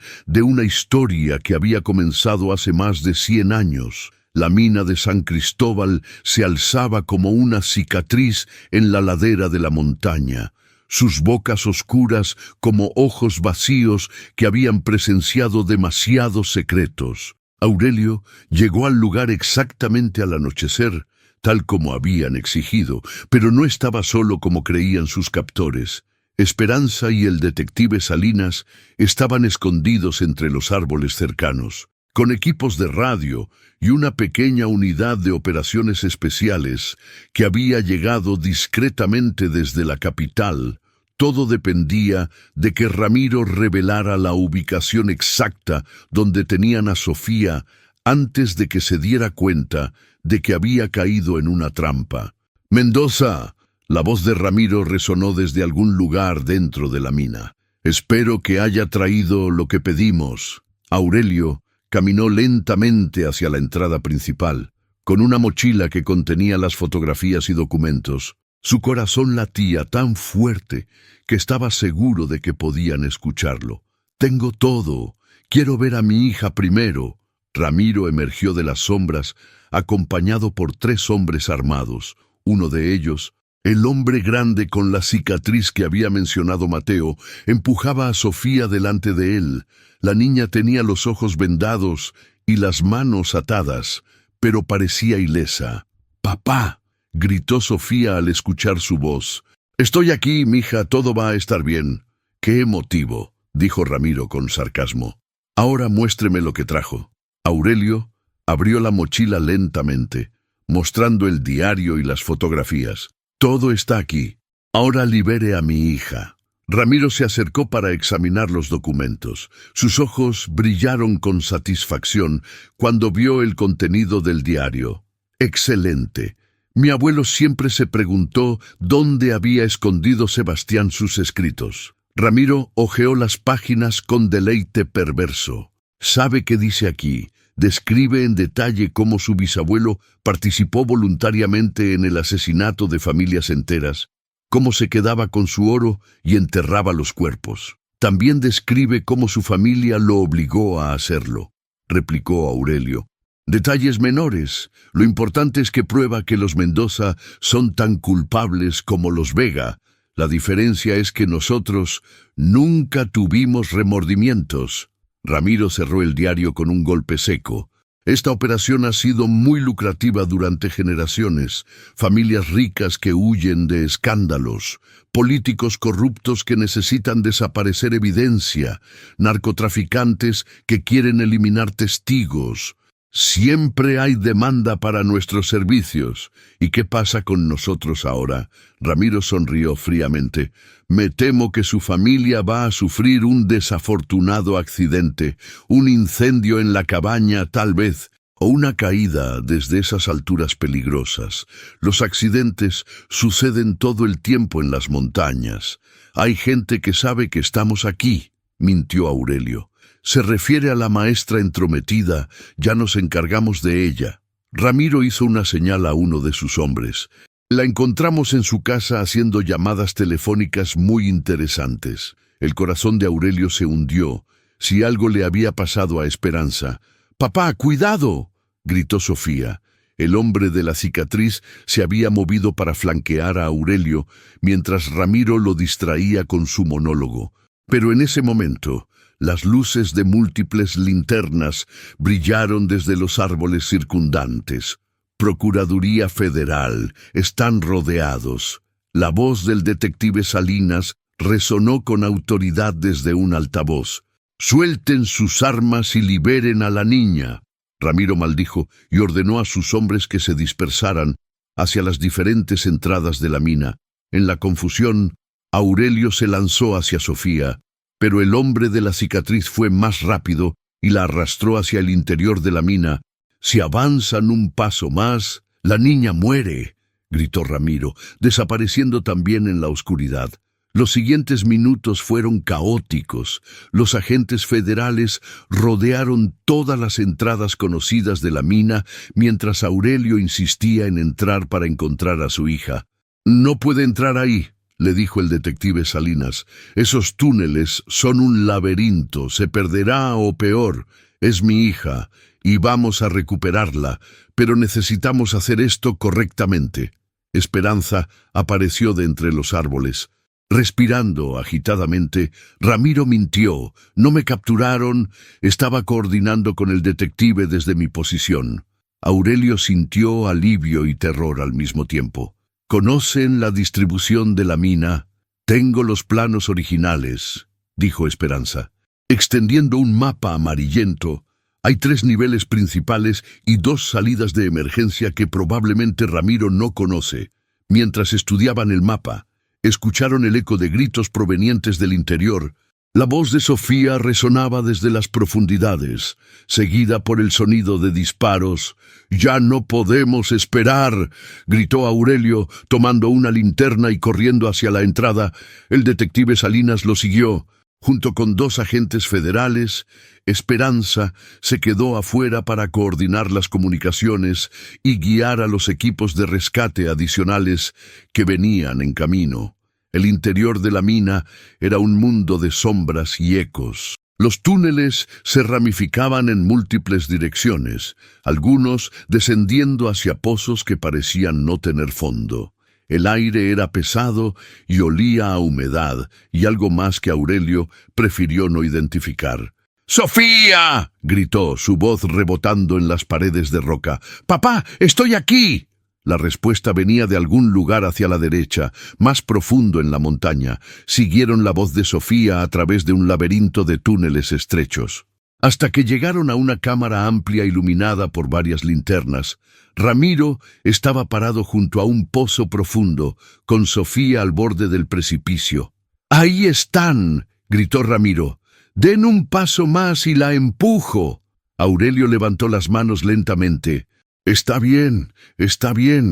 de una historia que había comenzado hace más de 100 años. La mina de San Cristóbal se alzaba como una cicatriz en la ladera de la montaña, sus bocas oscuras como ojos vacíos que habían presenciado demasiados secretos. Aurelio llegó al lugar exactamente al anochecer, tal como habían exigido, pero no estaba solo como creían sus captores. Esperanza y el detective Salinas estaban escondidos entre los árboles cercanos, con equipos de radio y una pequeña unidad de operaciones especiales que había llegado discretamente desde la capital. Todo dependía de que Ramiro revelara la ubicación exacta donde tenían a Sofía antes de que se diera cuenta de que había caído en una trampa. «Mendoza», la voz de Ramiro resonó desde algún lugar dentro de la mina. «Espero que haya traído lo que pedimos». Aurelio caminó lentamente hacia la entrada principal, con una mochila que contenía las fotografías y documentos. Su corazón latía tan fuerte que estaba seguro de que podían escucharlo. «Tengo todo, Quiero ver a mi hija primero. Ramiro emergió de las sombras, acompañado por 3 hombres armados. Uno de ellos, el hombre grande con la cicatriz que había mencionado Mateo, empujaba a Sofía delante de él. La niña tenía los ojos vendados y las manos atadas, pero parecía ilesa. «¡Papá!», gritó Sofía al escuchar su voz. «Estoy aquí, mija, todo va a estar bien». «¡Qué emotivo!», dijo Ramiro con sarcasmo. «Ahora muéstreme lo que trajo». Aurelio abrió la mochila lentamente, mostrando el diario y las fotografías. «Todo está aquí. Ahora libere a mi hija». Ramiro se acercó para examinar los documentos. Sus ojos brillaron con satisfacción cuando vio el contenido del diario. «Excelente. Mi abuelo siempre se preguntó dónde había escondido Sebastián sus escritos». Ramiro hojeó las páginas con deleite perverso. «¿Sabe qué dice aquí? Describe en detalle cómo su bisabuelo participó voluntariamente en el asesinato de familias enteras, cómo se quedaba con su oro y enterraba los cuerpos. También describe cómo su familia lo obligó a hacerlo», replicó Aurelio. «Detalles menores. Lo importante es que prueba que los Mendoza son tan culpables como los Vega. La diferencia es que nosotros nunca tuvimos remordimientos». Ramiro cerró el diario con un golpe seco. «Esta operación ha sido muy lucrativa durante generaciones. Familias ricas que huyen de escándalos, políticos corruptos que necesitan desaparecer evidencia, narcotraficantes que quieren eliminar testigos. Siempre hay demanda para nuestros servicios. ¿Y qué pasa con nosotros ahora?». Ramiro sonrió fríamente. «Me temo que su familia va a sufrir un desafortunado accidente, un incendio en la cabaña tal vez, o una caída desde esas alturas peligrosas. Los accidentes suceden todo el tiempo en las montañas. Hay gente que sabe que estamos aquí», mintió Aurelio. «Se refiere a la maestra entrometida, ya nos encargamos de ella». Ramiro hizo una señal a uno de sus hombres. «La encontramos en su casa haciendo llamadas telefónicas muy interesantes». El corazón de Aurelio se hundió. Si algo le había pasado a Esperanza. «¡Papá, cuidado!», gritó Sofía. El hombre de la cicatriz se había movido para flanquear a Aurelio, mientras Ramiro lo distraía con su monólogo. Pero en ese momento, las luces de múltiples linternas brillaron desde los árboles circundantes. «Procuraduría Federal, están rodeados». La voz del detective Salinas resonó con autoridad desde un altavoz. «Suelten sus armas y liberen a la niña». Ramiro maldijo y ordenó a sus hombres que se dispersaran hacia las diferentes entradas de la mina. En la confusión, Aurelio se lanzó hacia Sofía, pero el hombre de la cicatriz fue más rápido y la arrastró hacia el interior de la mina. «Si avanzan un paso más, la niña muere», gritó Ramiro, desapareciendo también en la oscuridad. Los siguientes minutos fueron caóticos. Los agentes federales rodearon todas las entradas conocidas de la mina, mientras Aurelio insistía en entrar para encontrar a su hija. «No puede entrar ahí», le dijo el detective Salinas. «Esos túneles son un laberinto, se perderá o peor. Es mi hija, y vamos a recuperarla, pero necesitamos hacer esto correctamente». Esperanza apareció de entre los árboles. Respirando agitadamente, Ramiro mintió. «No me capturaron, estaba coordinando con el detective desde mi posición». Aurelio sintió alivio y terror al mismo tiempo. «¿Conocen la distribución de la mina?». «Tengo los planos originales», dijo Esperanza. Extendiendo un mapa amarillento, hay 3 niveles principales y 2 salidas de emergencia que probablemente Ramiro no conoce. Mientras estudiaban el mapa, escucharon el eco de gritos provenientes del interior. La voz de Sofía resonaba desde las profundidades, seguida por el sonido de disparos. «¡Ya no podemos esperar!», gritó Aurelio, tomando una linterna y corriendo hacia la entrada. El detective Salinas lo siguió. Junto con 2 agentes federales, Esperanza se quedó afuera para coordinar las comunicaciones y guiar a los equipos de rescate adicionales que venían en camino. El interior de la mina era un mundo de sombras y ecos. Los túneles se ramificaban en múltiples direcciones, algunos descendiendo hacia pozos que parecían no tener fondo. El aire era pesado y olía a humedad, y algo más que Aurelio prefirió no identificar. ¡Sofía!, gritó, su voz rebotando en las paredes de roca. ¡Papá, estoy aquí! La respuesta venía de algún lugar hacia la derecha, más profundo en la montaña. Siguieron la voz de Sofía a través de un laberinto de túneles estrechos, hasta que llegaron a una cámara amplia iluminada por varias linternas. Ramiro estaba parado junto a un pozo profundo, con Sofía al borde del precipicio. ¡Ahí están!, gritó Ramiro. «Den un paso más y la empujo». Aurelio levantó las manos lentamente. Está bien,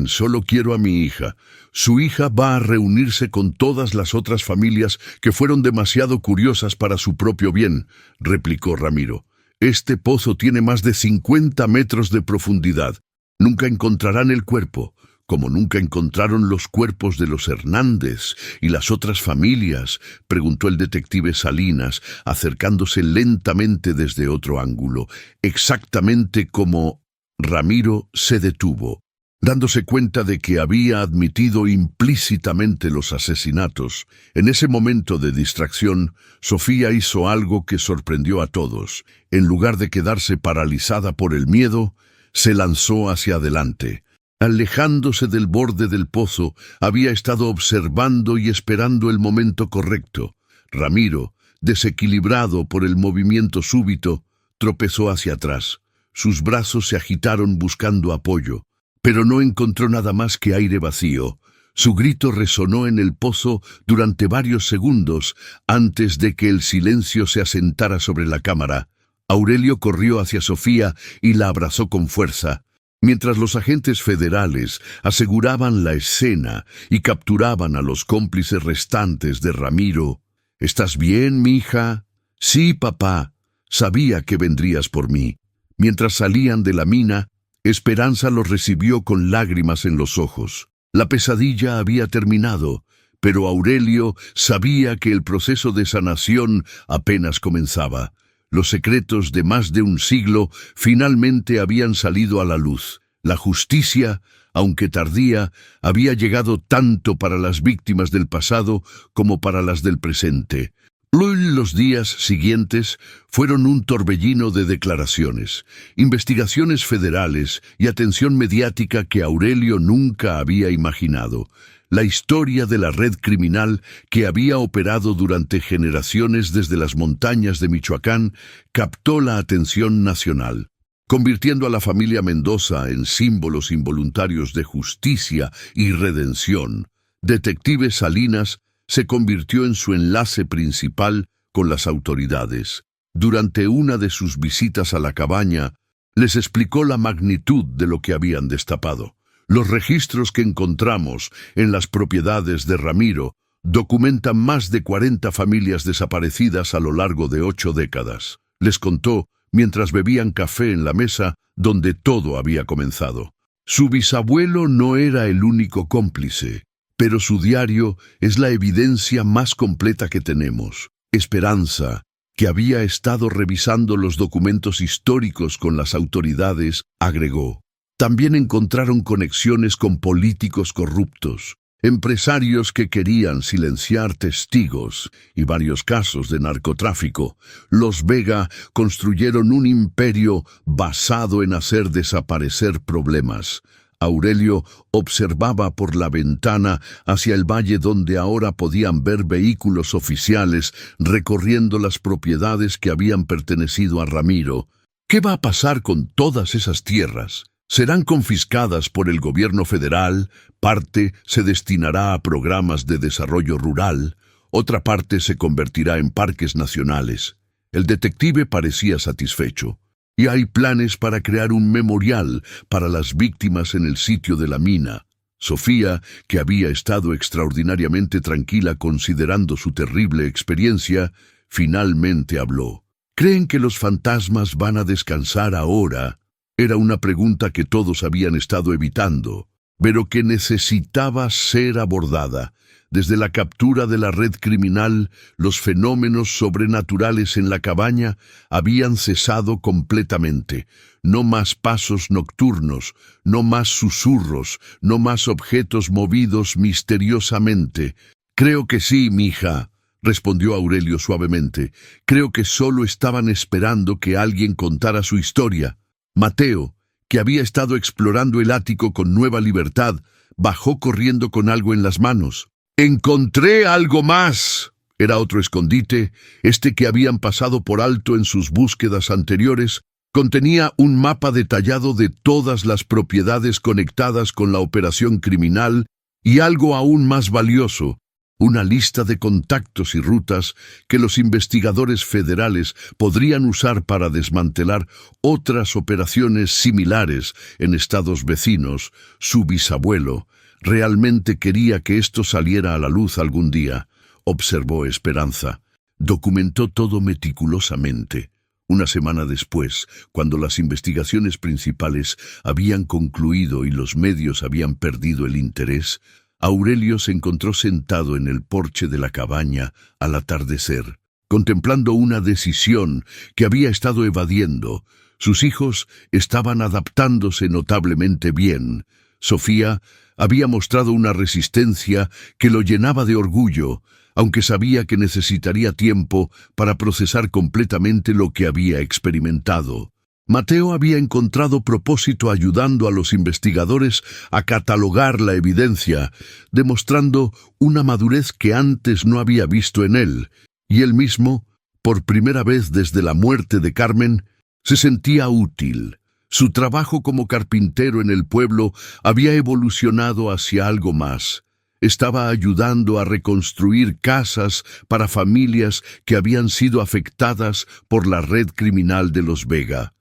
solo quiero a mi hija. Su hija va a reunirse con todas las otras familias que fueron demasiado curiosas para su propio bien», replicó Ramiro. «Este pozo tiene más de 50 metros de profundidad. Nunca encontrarán el cuerpo, como nunca encontraron los cuerpos de los Hernández y las otras familias», preguntó el detective Salinas, acercándose lentamente desde otro ángulo, exactamente como... Ramiro se detuvo, dándose cuenta de que había admitido implícitamente los asesinatos. En ese momento de distracción, Sofía hizo algo que sorprendió a todos. En lugar de quedarse paralizada por el miedo, se lanzó hacia adelante. Alejándose del borde del pozo, había estado observando y esperando el momento correcto. Ramiro, desequilibrado por el movimiento súbito, tropezó hacia atrás. Sus brazos se agitaron buscando apoyo, pero no encontró nada más que aire vacío. Su grito resonó en el pozo durante varios segundos antes de que el silencio se asentara sobre la cámara. Aurelio corrió hacia Sofía y la abrazó con fuerza. Mientras los agentes federales aseguraban la escena y capturaban a los cómplices restantes de Ramiro. «¿Estás bien, mija?» «Sí, papá. Sabía que vendrías por mí». Mientras salían de la mina, Esperanza los recibió con lágrimas en los ojos. La pesadilla había terminado, pero Aurelio sabía que el proceso de sanación apenas comenzaba. Los secretos de más de un siglo finalmente habían salido a la luz. La justicia, aunque tardía, había llegado tanto para las víctimas del pasado como para las del presente. Los días siguientes fueron un torbellino de declaraciones, investigaciones federales y atención mediática que Aurelio nunca había imaginado. La historia de la red criminal que había operado durante generaciones desde las montañas de Michoacán captó la atención nacional, convirtiendo a la familia Mendoza en símbolos involuntarios de justicia y redención. Detective Salinas se convirtió en su enlace principal con las autoridades. Durante una de sus visitas a la cabaña, les explicó la magnitud de lo que habían destapado. Los registros que encontramos en las propiedades de Ramiro documentan más de 40 familias desaparecidas a lo largo de 8 décadas. Les contó mientras bebían café en la mesa donde todo había comenzado. Su bisabuelo no era el único cómplice, pero su diario es la evidencia más completa que tenemos. Esperanza, que había estado revisando los documentos históricos con las autoridades, agregó: también encontraron conexiones con políticos corruptos, empresarios que querían silenciar testigos y varios casos de narcotráfico. Los Vega construyeron un imperio basado en hacer desaparecer problemas. Aurelio observaba por la ventana hacia el valle donde ahora podían ver vehículos oficiales recorriendo las propiedades que habían pertenecido a Ramiro. ¿Qué va a pasar con todas esas tierras? ¿Serán confiscadas por el gobierno federal? Parte se destinará a programas de desarrollo rural, otra parte se convertirá en parques nacionales. El detective parecía satisfecho. Y hay planes para crear un memorial para las víctimas en el sitio de la mina. Sofía, que había estado extraordinariamente tranquila considerando su terrible experiencia, finalmente habló. ¿Creen que los fantasmas van a descansar ahora? Era una pregunta que todos habían estado evitando, pero que necesitaba ser abordada. Desde la captura de la red criminal, los fenómenos sobrenaturales en la cabaña habían cesado completamente. No más pasos nocturnos, no más susurros, no más objetos movidos misteriosamente. «Creo que sí, mija», respondió Aurelio suavemente. «Creo que solo estaban esperando que alguien contara su historia». Mateo, que había estado explorando el ático con nueva libertad, bajó corriendo con algo en las manos. «¡Encontré algo más!». Era otro escondite, este que habían pasado por alto en sus búsquedas anteriores. Contenía un mapa detallado de todas las propiedades conectadas con la operación criminal y algo aún más valioso, una lista de contactos y rutas que los investigadores federales podrían usar para desmantelar otras operaciones similares en estados vecinos. Su bisabuelo realmente quería que esto saliera a la luz algún día, observó Esperanza. Documentó todo meticulosamente. Una semana después, cuando las investigaciones principales habían concluido y los medios habían perdido el interés, Aurelio se encontró sentado en el porche de la cabaña al atardecer, contemplando una decisión que había estado evadiendo. Sus hijos estaban adaptándose notablemente bien. Sofía había mostrado una resistencia que lo llenaba de orgullo, aunque sabía que necesitaría tiempo para procesar completamente lo que había experimentado. Mateo había encontrado propósito ayudando a los investigadores a catalogar la evidencia, demostrando una madurez que antes no había visto en él, y él mismo, por primera vez desde la muerte de Carmen, se sentía útil. Su trabajo como carpintero en el pueblo había evolucionado hacia algo más. Estaba ayudando a reconstruir casas para familias que habían sido afectadas por la red criminal de los Vega.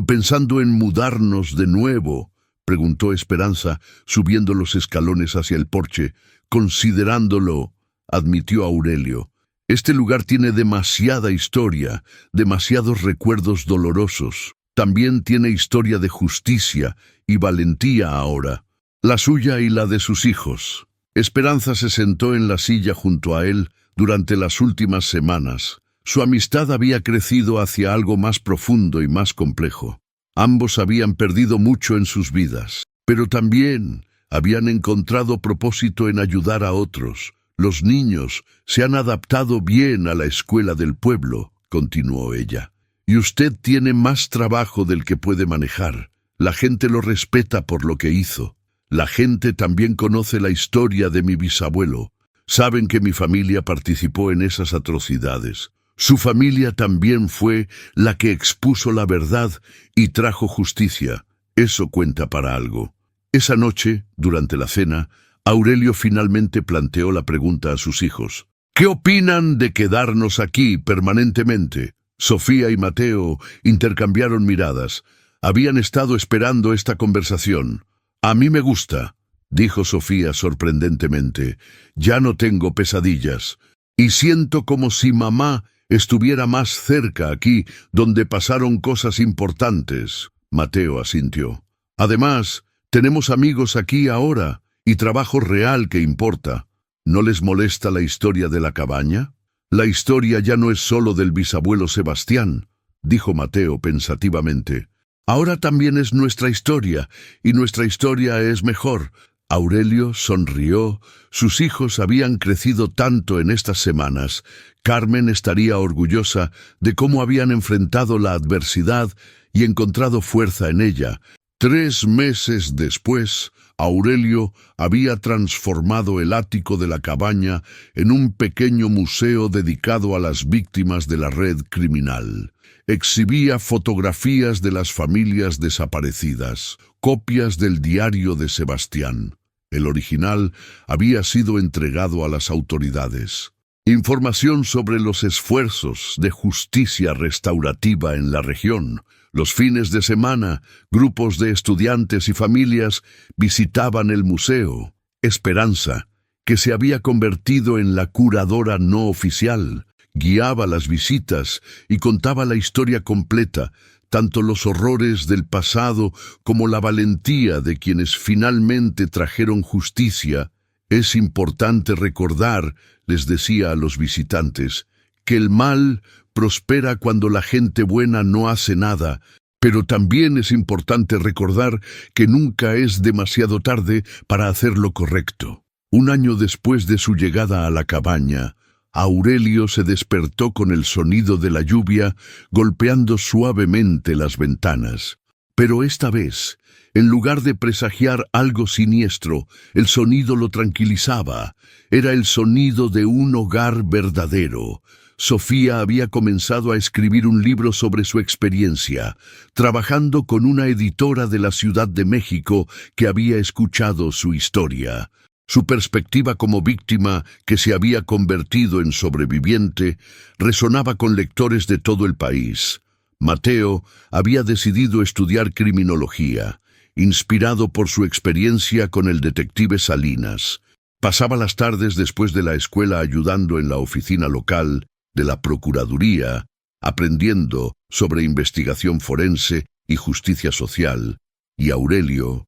«¿Pensando en mudarnos de nuevo?», preguntó Esperanza, subiendo los escalones hacia el porche. «Considerándolo», admitió Aurelio. «Este lugar tiene demasiada historia, demasiados recuerdos dolorosos. También tiene historia de justicia y valentía ahora, la suya y la de sus hijos». Esperanza se sentó en la silla junto a él durante las últimas semanas. Su amistad había crecido hacia algo más profundo y más complejo. Ambos habían perdido mucho en sus vidas, pero también habían encontrado propósito en ayudar a otros. «Los niños se han adaptado bien a la escuela del pueblo», continuó ella. «Y usted tiene más trabajo del que puede manejar. La gente lo respeta por lo que hizo. La gente también conoce la historia de mi bisabuelo. Saben que mi familia participó en esas atrocidades. Su familia también fue la que expuso la verdad y trajo justicia. Eso cuenta para algo». Esa noche, durante la cena, Aurelio finalmente planteó la pregunta a sus hijos. «¿Qué opinan de quedarnos aquí permanentemente?». Sofía y Mateo intercambiaron miradas. Habían estado esperando esta conversación. «A mí me gusta», dijo Sofía sorprendentemente. «Ya no tengo pesadillas. Y siento como si mamá estuviera más cerca aquí, donde pasaron cosas importantes». Mateo asintió. «Además, tenemos amigos aquí ahora, y trabajo real que importa. ¿No les molesta la historia de la cabaña? La historia ya no es solo del bisabuelo Sebastián», dijo Mateo pensativamente. «Ahora también es nuestra historia, y nuestra historia es mejor». Aurelio sonrió. Sus hijos habían crecido tanto en estas semanas. Carmen estaría orgullosa de cómo habían enfrentado la adversidad y encontrado fuerza en ella. 3 meses después, Aurelio había transformado el ático de la cabaña en un pequeño museo dedicado a las víctimas de la red criminal. Exhibía fotografías de las familias desaparecidas, copias del diario de Sebastián. El original había sido entregado a las autoridades. Información sobre los esfuerzos de justicia restaurativa en la región. Los fines de semana, grupos de estudiantes y familias visitaban el museo. Esperanza, que se había convertido en la curadora no oficial, guiaba las visitas y contaba la historia completa, tanto los horrores del pasado como la valentía de quienes finalmente trajeron justicia. Es importante recordar, les decía a los visitantes, que el mal prospera cuando la gente buena no hace nada, pero también es importante recordar que nunca es demasiado tarde para hacer lo correcto. Un año después de su llegada a la cabaña, Aurelio se despertó con el sonido de la lluvia golpeando suavemente las ventanas. Pero esta vez, en lugar de presagiar algo siniestro, el sonido lo tranquilizaba. Era el sonido de un hogar verdadero. Sofía había comenzado a escribir un libro sobre su experiencia, trabajando con una editora de la Ciudad de México que había escuchado su historia. Su perspectiva como víctima, que se había convertido en sobreviviente, resonaba con lectores de todo el país. Mateo había decidido estudiar criminología, inspirado por su experiencia con el detective Salinas. Pasaba las tardes después de la escuela ayudando en la oficina local de la Procuraduría, aprendiendo sobre investigación forense y justicia social. Y Aurelio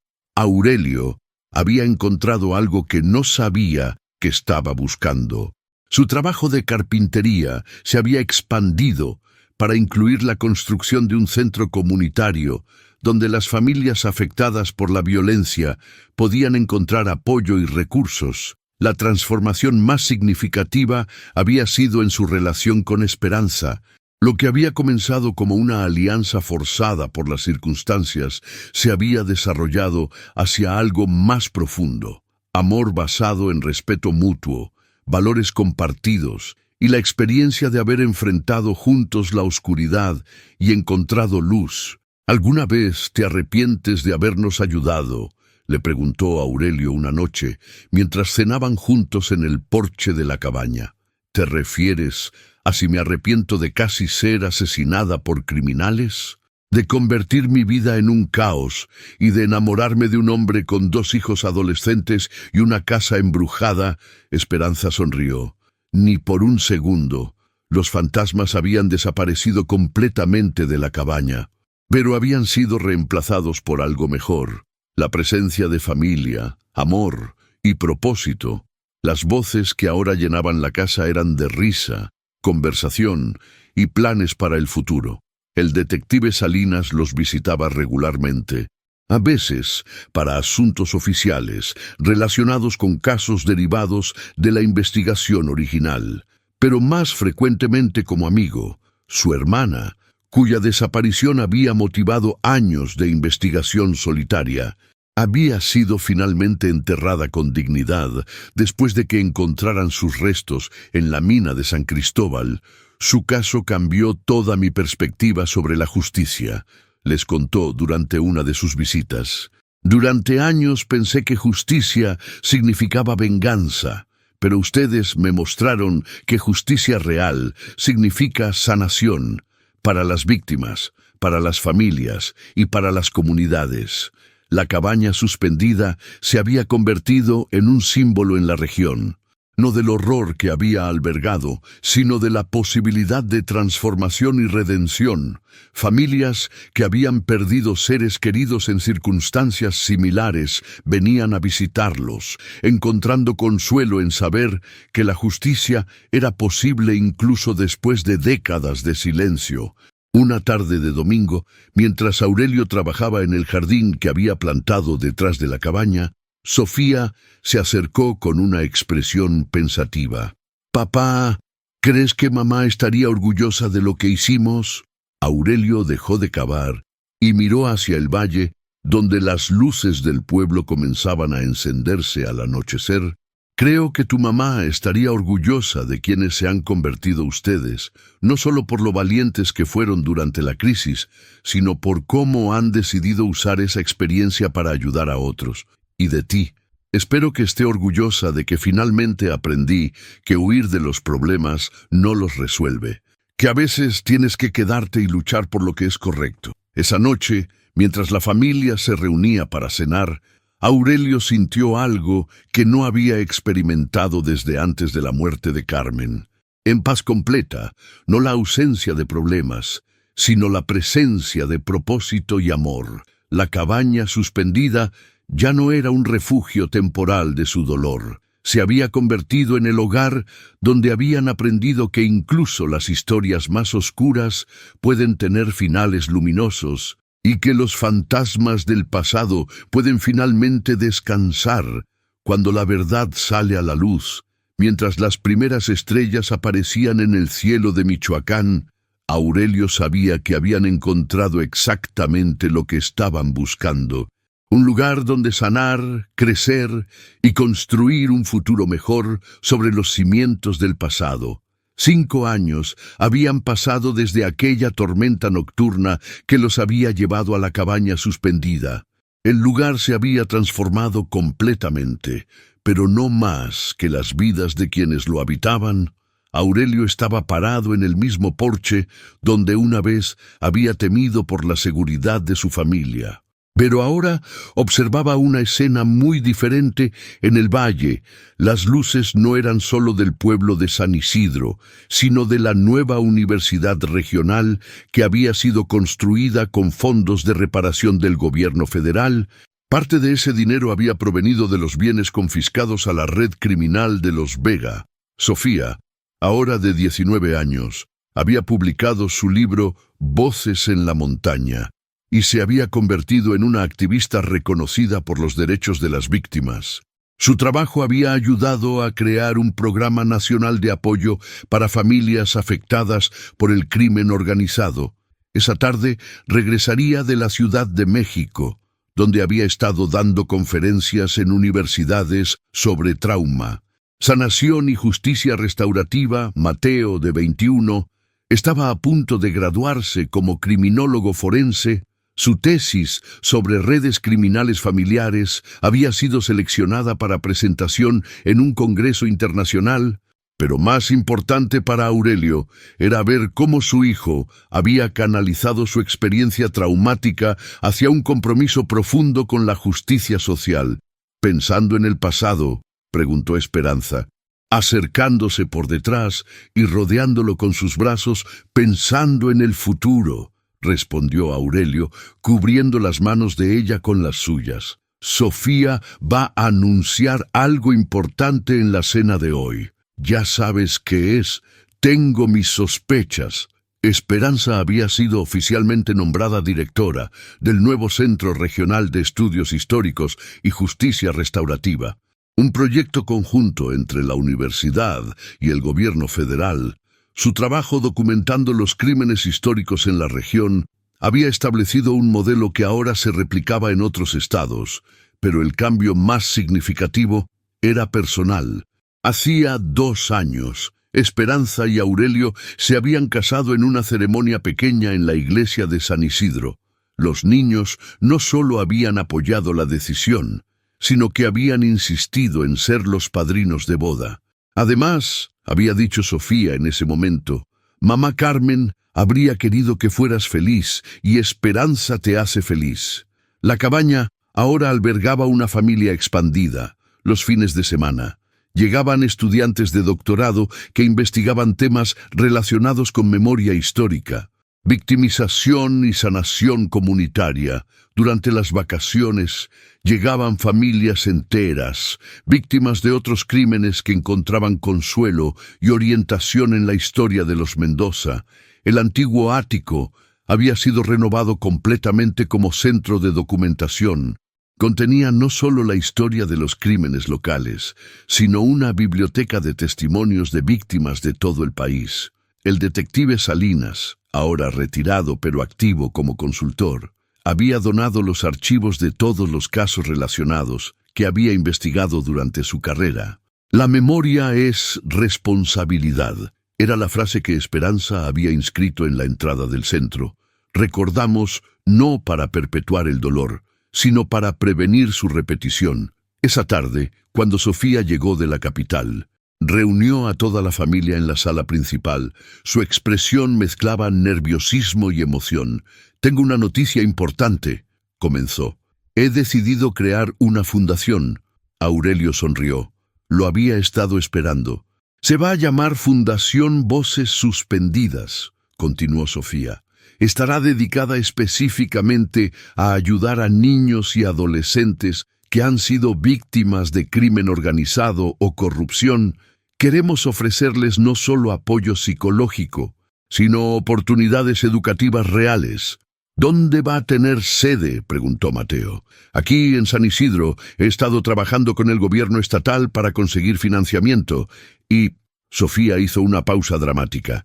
había encontrado algo que no sabía que estaba buscando. Su trabajo de carpintería se había expandido para incluir la construcción de un centro comunitario donde las familias afectadas por la violencia podían encontrar apoyo y recursos. La transformación más significativa había sido en su relación con Esperanza. Lo que había comenzado como una alianza forzada por las circunstancias se había desarrollado hacia algo más profundo. Amor basado en respeto mutuo, valores compartidos y la experiencia de haber enfrentado juntos la oscuridad y encontrado luz. ¿Alguna vez te arrepientes de habernos ayudado?, le preguntó Aurelio una noche, mientras cenaban juntos en el porche de la cabaña. ¿Te refieres a si me arrepiento de casi ser asesinada por criminales? ¿De convertir mi vida en un caos y de enamorarme de un hombre con 2 hijos adolescentes y una casa embrujada? Esperanza sonrió. Ni por un segundo. Los fantasmas habían desaparecido completamente de la cabaña, pero habían sido reemplazados por algo mejor. La presencia de familia, amor y propósito. Las voces que ahora llenaban la casa eran de risa, conversación y planes para el futuro. El detective Salinas los visitaba regularmente, a veces para asuntos oficiales relacionados con casos derivados de la investigación original, pero más frecuentemente como amigo. Su hermana, cuya desaparición había motivado años de investigación solitaria, había sido finalmente enterrada con dignidad después de que encontraran sus restos en la mina de San Cristóbal. Su caso cambió toda mi perspectiva sobre la justicia, les contó durante una de sus visitas. Durante años pensé que justicia significaba venganza, pero ustedes me mostraron que justicia real significa sanación para las víctimas, para las familias y para las comunidades. La cabaña suspendida se había convertido en un símbolo en la región, no del horror que había albergado, sino de la posibilidad de transformación y redención. Familias que habían perdido seres queridos en circunstancias similares venían a visitarlos, encontrando consuelo en saber que la justicia era posible incluso después de décadas de silencio. Una tarde de domingo, mientras Aurelio trabajaba en el jardín que había plantado detrás de la cabaña, Sofía se acercó con una expresión pensativa. «Papá, ¿crees que mamá estaría orgullosa de lo que hicimos?» Aurelio dejó de cavar y miró hacia el valle, donde las luces del pueblo comenzaban a encenderse al anochecer. «Creo que tu mamá estaría orgullosa de quienes se han convertido ustedes, no solo por lo valientes que fueron durante la crisis, sino por cómo han decidido usar esa experiencia para ayudar a otros. Y de ti, espero que esté orgullosa de que finalmente aprendí que huir de los problemas no los resuelve, que a veces tienes que quedarte y luchar por lo que es correcto». Esa noche, mientras la familia se reunía para cenar, Aurelio sintió algo que no había experimentado desde antes de la muerte de Carmen. En paz completa, no la ausencia de problemas, sino la presencia de propósito y amor. La cabaña suspendida ya no era un refugio temporal de su dolor, Se había convertido en el hogar donde habían aprendido que incluso las historias más oscuras pueden tener finales luminosos y que los fantasmas del pasado pueden finalmente descansar cuando la verdad sale a la luz. Mientras las primeras estrellas aparecían en el cielo de Michoacán, Aurelio sabía que habían encontrado exactamente lo que estaban buscando. Un lugar donde sanar, crecer y construir un futuro mejor sobre los cimientos del pasado. 5 años habían pasado desde aquella tormenta nocturna que los había llevado a la cabaña suspendida. El lugar se había transformado completamente, pero no más que las vidas de quienes lo habitaban. Aurelio estaba parado en el mismo porche donde una vez había temido por la seguridad de su familia. Pero ahora observaba una escena muy diferente en el valle. Las luces no eran solo del pueblo de San Isidro, sino de la nueva universidad regional que había sido construida con fondos de reparación del gobierno federal. Parte de ese dinero había provenido de los bienes confiscados a la red criminal de los Vega. Sofía, ahora de 19 años, había publicado su libro Voces en la montaña, y se había convertido en una activista reconocida por los derechos de las víctimas. Su trabajo había ayudado a crear un programa nacional de apoyo para familias afectadas por el crimen organizado. Esa tarde regresaría de la Ciudad de México, donde había estado dando conferencias en universidades sobre trauma. Sanación y Justicia Restaurativa, Mateo, de 21, estaba a punto de graduarse como criminólogo forense. Su tesis sobre redes criminales familiares había sido seleccionada para presentación en un congreso internacional, pero más importante para Aurelio era ver cómo su hijo había canalizado su experiencia traumática hacia un compromiso profundo con la justicia social. Pensando en el pasado, preguntó Esperanza, acercándose por detrás y rodeándolo con sus brazos, pensando en el futuro, respondió Aurelio, cubriendo las manos de ella con las suyas. Sofía va a anunciar algo importante en la cena de hoy. Ya sabes qué es. Tengo mis sospechas. Esperanza había sido oficialmente nombrada directora del nuevo Centro Regional de Estudios Históricos y Justicia Restaurativa, un proyecto conjunto entre la universidad y el gobierno federal. Su trabajo documentando los crímenes históricos en la región había establecido un modelo que ahora se replicaba en otros estados, pero el cambio más significativo era personal. Hacía 2 años, Esperanza y Aurelio se habían casado en una ceremonia pequeña en la iglesia de San Isidro. Los niños no solo habían apoyado la decisión, sino que habían insistido en ser los padrinos de boda. Además, había dicho Sofía en ese momento, «Mamá Carmen habría querido que fueras feliz y Esperanza te hace feliz». La cabaña ahora albergaba una familia expandida. Los fines de semana llegaban estudiantes de doctorado que investigaban temas relacionados con memoria histórica, victimización y sanación comunitaria. Durante las vacaciones llegaban familias enteras, víctimas de otros crímenes que encontraban consuelo y orientación en la historia de los Mendoza. El antiguo ático había sido renovado completamente como centro de documentación. Contenía no solo la historia de los crímenes locales, sino una biblioteca de testimonios de víctimas de todo el país. El detective Salinas, ahora retirado pero activo como consultor, había donado los archivos de todos los casos relacionados que había investigado durante su carrera. La memoria es responsabilidad. Era la frase que Esperanza había inscrito en la entrada del centro. Recordamos no para perpetuar el dolor, sino para prevenir su repetición. Esa tarde, cuando Sofía llegó de la capital, reunió a toda la familia en la sala principal. Su expresión mezclaba nerviosismo y emoción. «Tengo una noticia importante», comenzó. «He decidido crear una fundación». Aurelio sonrió. Lo había estado esperando. «Se va a llamar Fundación Voces Suspendidas», continuó Sofía. «Estará dedicada específicamente a ayudar a niños y adolescentes que han sido víctimas de crimen organizado o corrupción, queremos ofrecerles no solo apoyo psicológico, sino oportunidades educativas reales. ¿Dónde va a tener sede?, preguntó Mateo. Aquí, en San Isidro, he estado trabajando con el gobierno estatal para conseguir financiamiento y... Sofía hizo una pausa dramática.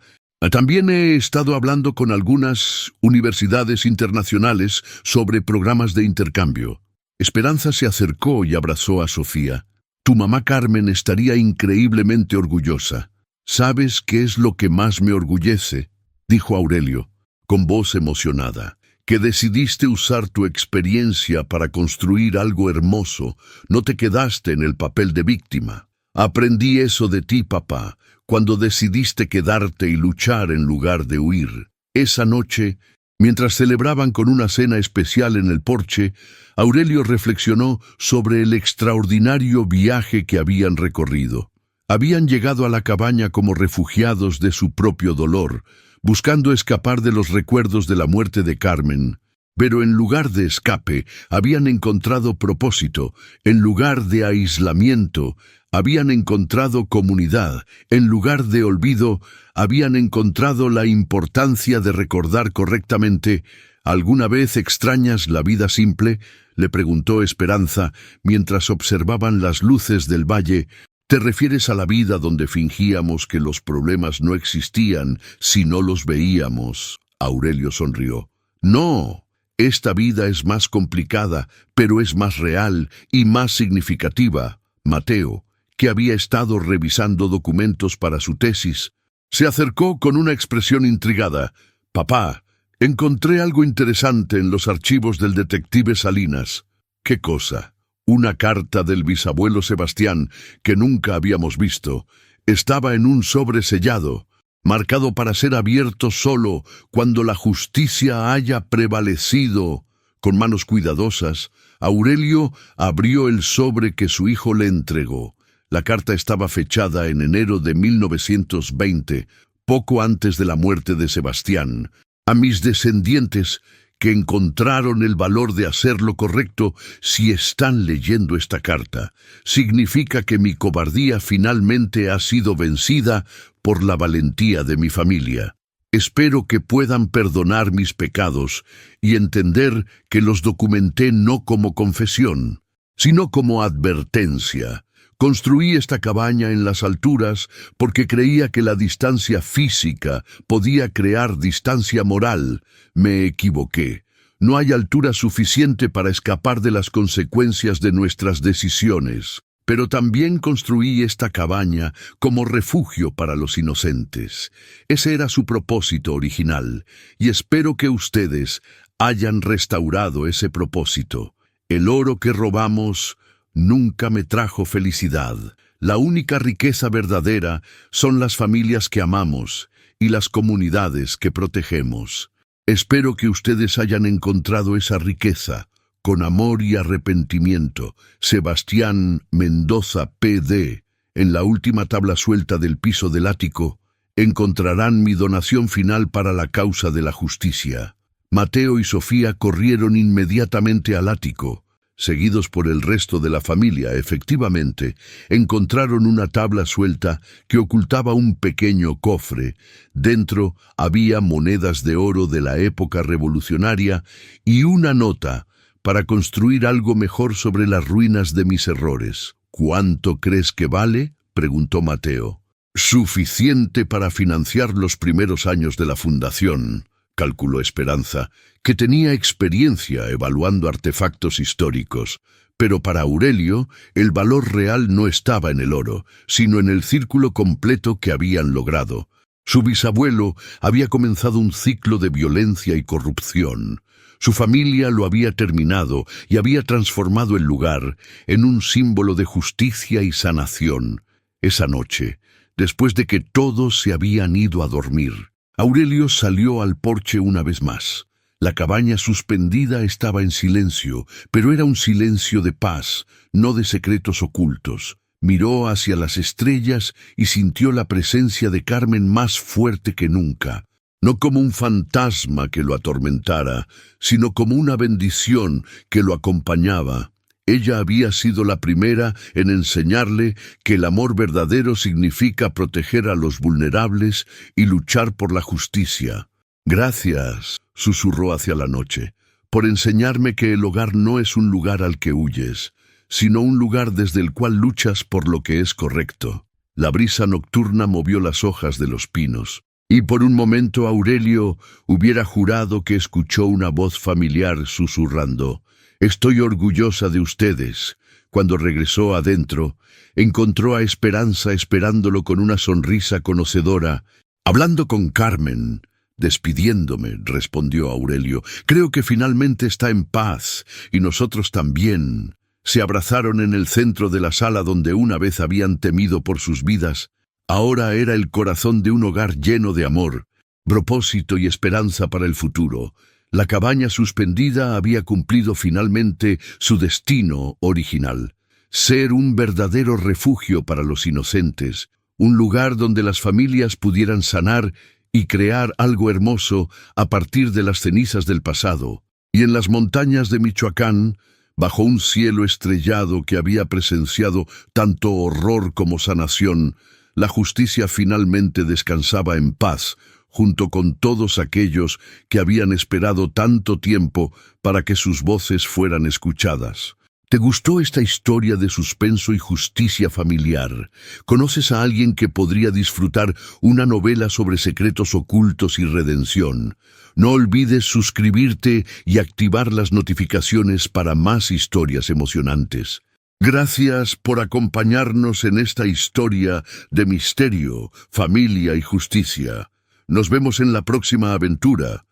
También he estado hablando con algunas universidades internacionales sobre programas de intercambio. Esperanza se acercó y abrazó a Sofía. Tu mamá Carmen estaría increíblemente orgullosa. ¿Sabes qué es lo que más me orgullece?, dijo Aurelio, con voz emocionada. Que decidiste usar tu experiencia para construir algo hermoso. No te quedaste en el papel de víctima. Aprendí eso de ti, papá, cuando decidiste quedarte y luchar en lugar de huir. Esa noche, mientras celebraban con una cena especial en el porche, Aurelio reflexionó sobre el extraordinario viaje que habían recorrido. Habían llegado a la cabaña como refugiados de su propio dolor, buscando escapar de los recuerdos de la muerte de Carmen. Pero en lugar de escape, habían encontrado propósito. En lugar de aislamiento, habían encontrado comunidad. En lugar de olvido, habían encontrado la importancia de recordar correctamente. ¿Alguna vez extrañas la vida simple?, le preguntó Esperanza mientras observaban las luces del valle. ¿Te refieres a la vida donde fingíamos que los problemas no existían si no los veíamos? Aurelio sonrió. No, esta vida es más complicada, pero es más real y más significativa. Mateo, que había estado revisando documentos para su tesis, se acercó con una expresión intrigada. Papá, encontré algo interesante en los archivos del detective Salinas. ¿Qué cosa? Una carta del bisabuelo Sebastián que nunca habíamos visto. Estaba en un sobre sellado, marcado para ser abierto solo cuando la justicia haya prevalecido. Con manos cuidadosas, Aurelio abrió el sobre que su hijo le entregó. La carta estaba fechada en enero de 1920, poco antes de la muerte de Sebastián. A mis descendientes, que encontraron el valor de hacer lo correcto, si están leyendo esta carta, significa que mi cobardía finalmente ha sido vencida por la valentía de mi familia. Espero que puedan perdonar mis pecados y entender que los documenté no como confesión, sino como advertencia. Construí esta cabaña en las alturas porque creía que la distancia física podía crear distancia moral. Me equivoqué. No hay altura suficiente para escapar de las consecuencias de nuestras decisiones. Pero también construí esta cabaña como refugio para los inocentes. Ese era su propósito original, y espero que ustedes hayan restaurado ese propósito. El oro que robamos nunca me trajo felicidad. La única riqueza verdadera son las familias que amamos y las comunidades que protegemos. Espero que ustedes hayan encontrado esa riqueza. Con amor y arrepentimiento, Sebastián Mendoza, P.D. En la última tabla suelta del piso del ático, encontrarán mi donación final para la causa de la justicia. Mateo y Sofía corrieron inmediatamente al ático. Seguidos por el resto de la familia, efectivamente, encontraron una tabla suelta que ocultaba un pequeño cofre. Dentro había monedas de oro de la época revolucionaria y una nota para construir algo mejor sobre las ruinas de mis errores. ¿Cuánto crees que vale?, preguntó Mateo. Suficiente para financiar los primeros años de la fundación, calculó Esperanza, que tenía experiencia evaluando artefactos históricos. Pero para Aurelio, el valor real no estaba en el oro, sino en el círculo completo que habían logrado. Su bisabuelo había comenzado un ciclo de violencia y corrupción. Su familia lo había terminado y había transformado el lugar en un símbolo de justicia y sanación. Esa noche, después de que todos se habían ido a dormir, Aurelio salió al porche una vez más. La cabaña suspendida estaba en silencio, pero era un silencio de paz, no de secretos ocultos. Miró hacia las estrellas y sintió la presencia de Carmen más fuerte que nunca. No como un fantasma que lo atormentara, sino como una bendición que lo acompañaba. Ella había sido la primera en enseñarle que el amor verdadero significa proteger a los vulnerables y luchar por la justicia. Gracias, susurró hacia la noche, por enseñarme que el hogar no es un lugar al que huyes, sino un lugar desde el cual luchas por lo que es correcto. La brisa nocturna movió las hojas de los pinos, y por un momento Aurelio hubiera jurado que escuchó una voz familiar susurrando: «Estoy orgullosa de ustedes». Cuando regresó adentro, encontró a Esperanza esperándolo con una sonrisa conocedora. «Hablando con Carmen, despidiéndome», respondió Aurelio. «Creo que finalmente está en paz, y nosotros también». Se abrazaron en el centro de la sala donde una vez habían temido por sus vidas. Ahora era el corazón de un hogar lleno de amor, propósito y esperanza para el futuro. La cabaña suspendida había cumplido finalmente su destino original: ser un verdadero refugio para los inocentes, un lugar donde las familias pudieran sanar y crear algo hermoso a partir de las cenizas del pasado. Y en las montañas de Michoacán, bajo un cielo estrellado que había presenciado tanto horror como sanación, la justicia finalmente descansaba en paz, junto con todos aquellos que habían esperado tanto tiempo para que sus voces fueran escuchadas. ¿Te gustó esta historia de suspenso y justicia familiar? ¿Conoces a alguien que podría disfrutar una novela sobre secretos ocultos y redención? No olvides suscribirte y activar las notificaciones para más historias emocionantes. Gracias por acompañarnos en esta historia de misterio, familia y justicia. Nos vemos en la próxima aventura.